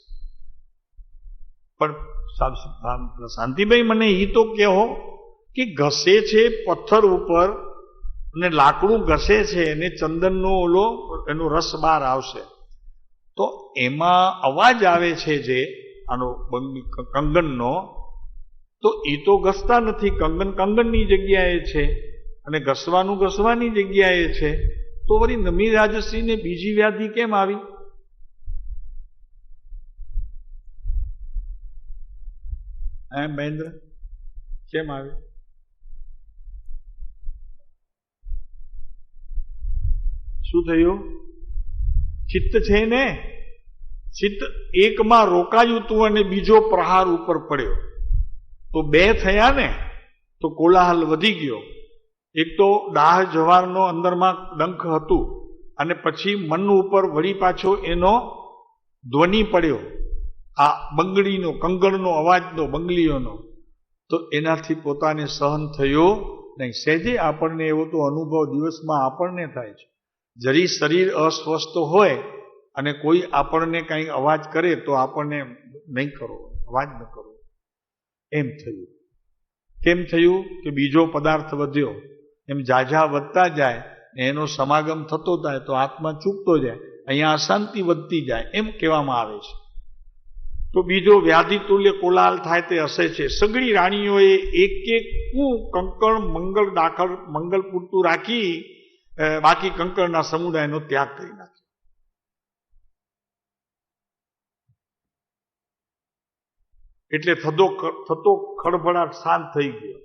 A: પણ શાંતિભાઈ મને એ તો કહો કે ઘસે છે પથ્થર ઉપર અને લાકડું ઘસે છે અને ચંદનનો ઓલો એનો રસ બહાર આવશે, તો એમાં અવાજ આવે છે જે આનો કંગનનો, તો એ તો ઘસતા નથી, કંગન કંગનની જગ્યાએ છે અને ઘસવાનું ઘસવાની જગ્યાએ છે, તો વળી નમી રાજસીને બીજી વ્યાધિ કેમ આવી? મહેન્દ્ર, કેમ આવી? શું થયું? ચિત્ત છે ને, ચિત્ત એકમાં રોકાયું હતું અને બીજો પ્રહાર ઉપર પડ્યો, તો બે થયા ને, તો કોલાહલ વધી ગયો. એક તો દાહ જવારનો અંદરમાં ડંખ હતું અને પછી મન ઉપર વળી પાછો એનો ધ્વનિ પડ્યો, આ બંગડીનો, કંગણનો અવાજનો, બંગલીઓનો, તો એનાથી પોતાને સહન થયો નહીં. સહેજે આપણને એવો તો અનુભવ દિવસમાં આપણને થાય છે. જરી શરીર અસ્વસ્થ હોય અને કોઈ આપણને કંઈ અવાજ કરે તો આપણને નહીં કરો, અવાજ ન કરો, એમ થયું. કેમ થયું? કે બીજો પદાર્થ વધ્યો. એમ ઝાઝા વધતા જાય એનો સમાગમ થતો જાય તો આત્મા ચૂકતો જાય, અહીંયા અશાંતિ વધતી જાય, એમ કહેવામાં આવે છે. તો બીજો વ્યાધિ તુલ્ય કોલાહલ થાય તે હશે છે. સગળી રાણીઓએ એક એક કંકણ મંગળ દાખલ મંગળ પૂરતું રાખી બાકી કંકણના સમુદાયનો ત્યાગ કરી નાખ્યો. એટલે થતો ખળભળાટ શાંત થઈ ગયો.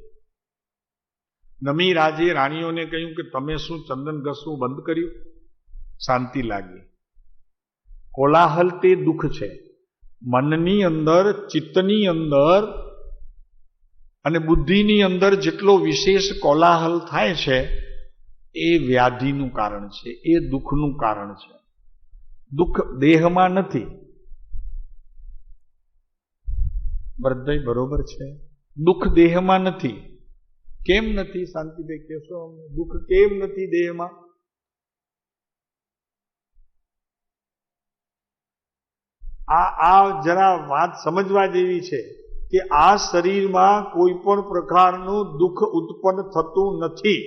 A: નમી રાજે રાણીઓને કહ્યું કે તમે શું ચંદન ઘસવું બંધ કર્યું? શાંતિ લાગી. કોલાહલ તે દુઃખ છે. મનની અંદર, ચિત્તની અંદર અને બુદ્ધિની અંદર જેટલો વિશેષ કોલાહલ થાય છે એ વ્યાધિનું કારણ છે, એ દુઃખનું કારણ છે. દુઃખ દેહમાં નથી. ભરતભાઈ બરોબર છે, દુઃખ દેહમાં નથી. કેમ નથી? શાંતિભાઈ કહેશો અમને, દુઃખ કેમ નથી દેહમાં? આ જરા વાત સમજવા જેવી છે કે આ શરીરમાં કોઈ પણ પ્રકારનું દુઃખ ઉત્પન્ન થતું નથી.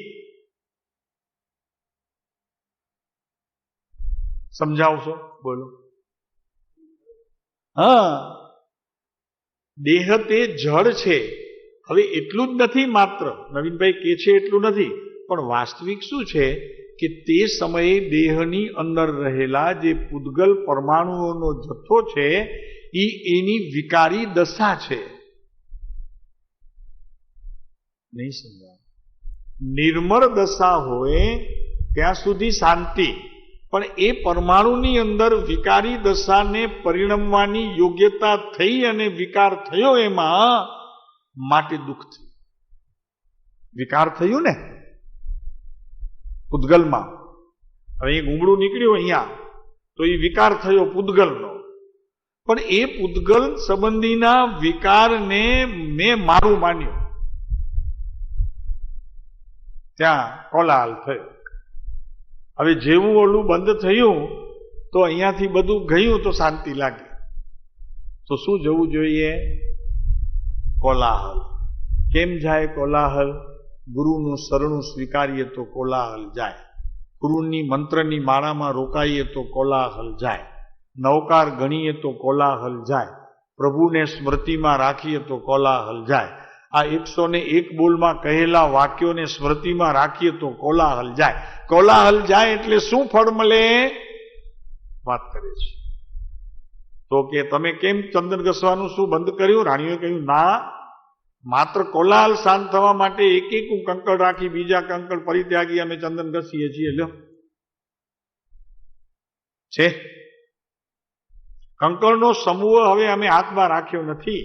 A: સમજાવશો? બોલો. હા, દેહ તે જળ છે. હવે એટલું જ નથી, માત્ર નવીનભાઈ કે છે એટલું નથી, પણ વાસ્તવિક શું છે કે તે સમયે દેહની અંદર રહેલા જે પૂદગલ પરમાણુઓનો જથ્થો છે એ એની વિકારી દશા છે. નહીં સમજાય? નિર્મળ દશા હોય ત્યાં સુધી શાંતિ, પણ એ પરમાણુની અંદર વિકારી દશાને પરિણમવાની યોગ્યતા થઈ અને વિકાર થયો, એમાં માટે દુઃખ થયું. વિકાર થયું ને પૂદગલમાં. હવે એ ગુંગળું નીકળ્યું અહીંયા, તો એ વિકાર થયો પૂદગલનો. પણ એ પૂદગલ સંબંધીના વિકારને મેં મારું માન્યું, ત્યાં કોલાહલ થયો. હવે જેવું ઓલું બંધ થયું તો અહીંયાથી બધું ગયું તો શાંતિ લાગી. તો શું જવું જોઈએ? કોલાહલ. કેમ જાય કોલાહલ? ગુરુનું શરણું સ્વીકારીએ તો કોલાહલ જાય. ગુરુની મંત્રની માળામાં રોકાઈએ તો કોલાહલ જાય. નવકાર ગણીએ તો કોલાહલ જાય. પ્રભુને સ્મૃતિમાં રાખીએ તો કોલાહલ જાય. આ 101 બોલમાં કહેલા વાક્યોને સ્મૃતિમાં રાખીએ તો કોલાહલ જાય. કોલાહલ જાય એટલે શું ફળ મળે? વાત કરે છે. તો કે તમે કેમ ચંદન ઘસવાનું શું બંધ કર્યું? રાણીઓએ કહ્યું, ના, માત્ર કોલાહલ શાંત થવા માટે એક એક કંકળ રાખી બીજા કંકળ પરિત્યાગી અમે ચંદન ઘસીએ છીએ. લ્યો છે કંકળનો સમૂહ હવે અમે હાથમાં રાખ્યો નથી,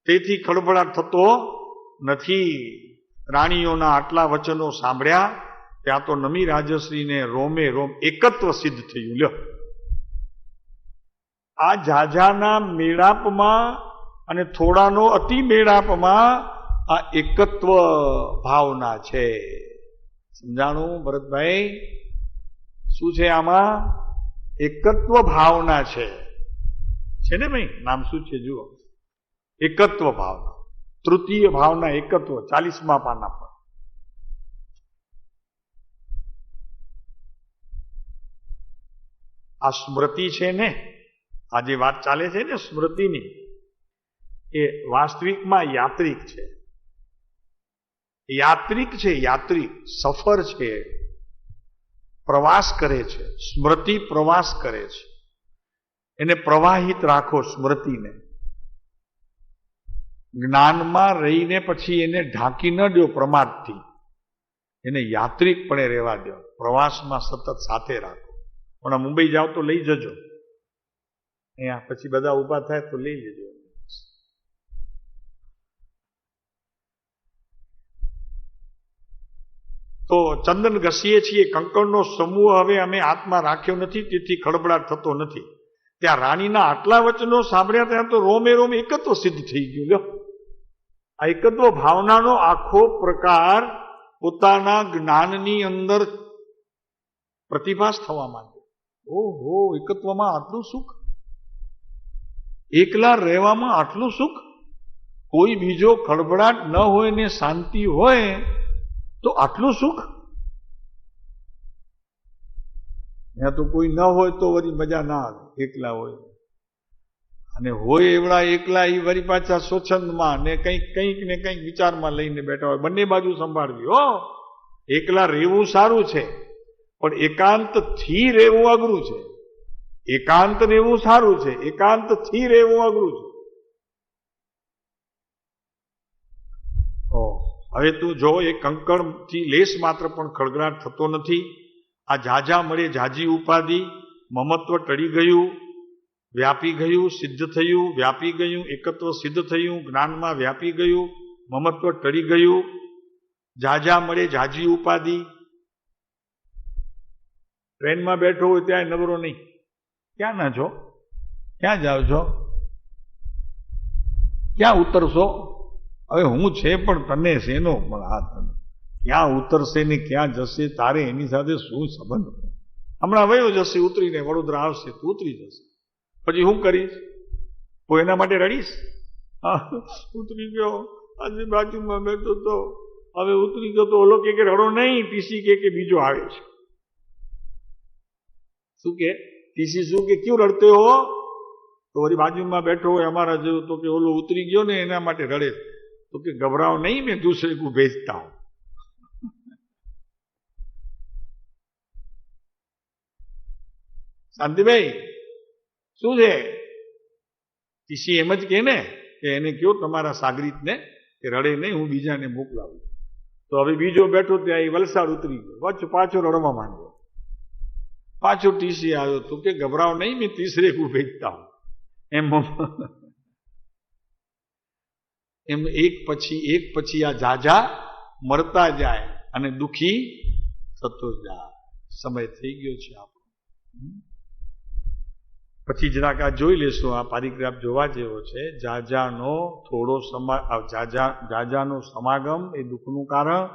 A: તેથી ખળભળાટ થતો નથી. રાણીઓના આટલા વચનો સાંભળ્યા ત્યાં તો નમી રાજશ્રીને રોમે રોમ એકત્વ સિદ્ધ થયું. લ્યો, આ ઝાઝાના મેળાપમાં અને થોડાનો અતિ મેળાપમાં આ એકત્વ ભાવના છે. સમજાણું ભરતભાઈ? શું છે આમાં? એકત્વ ભાવના છે ને ભાઈ? નામ શું છે જુઓ, એકત્વ ભાવના. તૃતીય ભાવના એકત્વ, 40મા પાના પર. આ સ્મૃતિ છે ને, આ જે વાત ચાલે છે ને સ્મૃતિની, એ વાસ્તવિકમાં યાત્રિક છે. યાત્રિક છે, યાત્રિક સફર છે, પ્રવાસ કરે છે, સ્મૃતિ પ્રવાસ કરે છે. એને પ્રવાહિત રાખો સ્મૃતિને. જ્ઞાનમાં રહીને પછી એને ઢાંકી ન દો પ્રમાદથી. એને યાત્રિકપણે રહેવા દો, પ્રવાસમાં સતત સાથે રાખો. પણ મુંબઈ જાઓ તો લઈ જજો, અહીંયા પછી બધા ઊભા થાય તો લઈ લેજો. તો ચંદન ઘસીએ છીએ, કંકણનો સમૂહ હવે અમે હાથમાં રાખ્યો નથી, તેથી ખળબળાટ થતો નથી. ત્યાં રાણીના આટલા વચનો સાંભળ્યા ત્યાં તો રોમે રોમ એકત્વ સિદ્ધ થઈ ગયું. આ એકત્વ ભાવનાનો આખો પ્રકાર પોતાના જ્ઞાનની અંદર પ્રતિભાસ થવા માંડ્યો. ઓહો, એકત્વમાં આટલું સુખ, એકલા રહેવામાં આટલું સુખ. કોઈ બીજો ખળબળાટ ન હોય ને શાંતિ હોય તો આટલું સુખ. ત્યાં તો કોઈ ન હોય તો વળી મજા ના આવે, એકલા હોય. અને હોય એવડા એકલા એ વળી પાછા સ્વચ્છંદમાં ને કંઈક ને કંઈક વિચારમાં લઈને બેઠા હોય. બંને બાજુ સંભાળવી. હો, એકલા રહેવું સારું છે, પણ એકાંતથી રહેવું અઘરું છે. એકાંત રહેવું સારું છે, એકાંતથી રહેવું અઘરું છે. હવે તું જો, એ કંકણથી લેશ માત્ર પણ ખળગળાટ થતો નથી. આ ઝાઝા મળે ઝાઝી ઉપાધિ, મમત્વ ટળી ગયું, વ્યાપી ગયું, સિદ્ધ થયું, વ્યાપી ગયું, એકત્વ સિદ્ધ થયું, જ્ઞાનમાં વ્યાપી ગયું, મમત્વ ટળી ગયું. ઝાઝા મળે ઝાઝી ઉપાધિ. ટ્રેનમાં બેઠો હોય ત્યાં નવરો નહીં. ક્યાં ના છો? ક્યાં જાઓ છો? ક્યાં ઉતરશો? હવે હું છે પણ તને શેનો પણ આ તને ક્યાં ઉતરશે ને ક્યાં જશે, તારે એની સાથે શું સંબંધ? હમણાં વયો જશે, ઉતરીને વડોદરા આવશે તો ઉતરી જશે. પછી હું કરીશ? હું એના માટે રડીશ? ઉતરી ગયો, આજે બાજુમાં બેઠો તો, હવે ઉતરી ગયો તો ઓલો કે રડો નહીં, ટીસી કે બીજો આવે છે. શું કે ટીસી? શું કે ક્યું રડતે હો? તો વળી બાજુમાં બેઠો હોય અમારા જેવું તો કે ઓલો ઉતરી ગયો ને એના માટે રડે. તો કે घबराओ नहीं, मैं दूसरे को भेजता हूं. શાંતિભાઈ શું છે? ટીસી એમ જ કે ને કે એને કયો તમારા સાગરીતને કે રડે નહીં, હું બીજાને મોકલાવું. તો હવે બીજો બેઠો ત્યાં એ વલસાડ ઉતરી ગયો, વચ્ચે પાછો રડવા માંડ્યો. પાછો ટીસી આવ્યો તો કે घबराओ नहीं, मैं तीसरे को भेजता हूं. એમ એક પછી આ ઝાઝા મળતા જાય અને દુઃખી થતો જાય. સમય થઈ ગયો છે આપણો. પછી જરાક આ જોઈ લેશું, આ પારિગ્રાફ જોવા જેવો છે. ઝાઝાનો થોડો ઝાઝાનો સમાગમ એ દુઃખનું કારણ,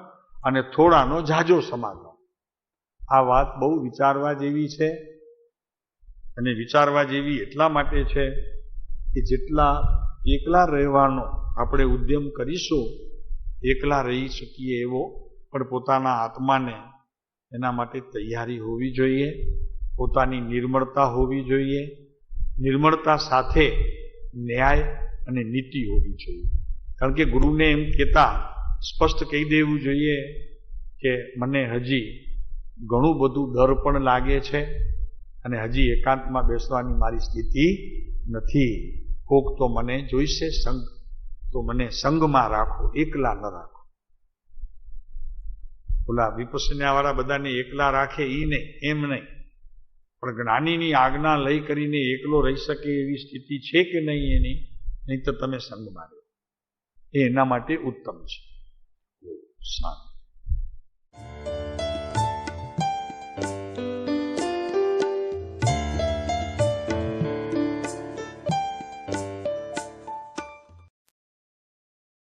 A: અને થોડાનો ઝાઝો સમાગમ. આ વાત બહુ વિચારવા જેવી છે. અને વિચારવા જેવી એટલા માટે છે કે જેટલા એકલા રહેવાનો આપણે ઉદ્યમ કરીશું, એકલા રહી શકીએ એવો, પણ પોતાના આત્માને એના માટે તૈયારી હોવી જોઈએ. પોતાની નિર્મળતા હોવી જોઈએ. નિર્મળતા સાથે ન્યાય અને નીતિ હોવી જોઈએ. કારણ કે ગુરુને એમ કહેતા સ્પષ્ટ કહી દેવું જોઈએ કે મને હજી ઘણું બધું ડર પણ લાગે છે અને હજી એકાંતમાં બેસવાની મારી સ્થિતિ નથી. કોક તો મને જોઈશે, સંગ તો મને સંગમાં રાખો, એકલા ન રાખો. ઓલા વિપસ્સના વાળા બધાને એકલા રાખે ઈ નહીં, એમ નહીં, પણ જ્ઞાનીની આજ્ઞા લઈ કરીને એકલો રહી શકે એવી સ્થિતિ છે કે નહીં એની, નહીં તો તમે સંગમાં રહો. એ એના માટે ઉત્તમ છે. શાંતિ.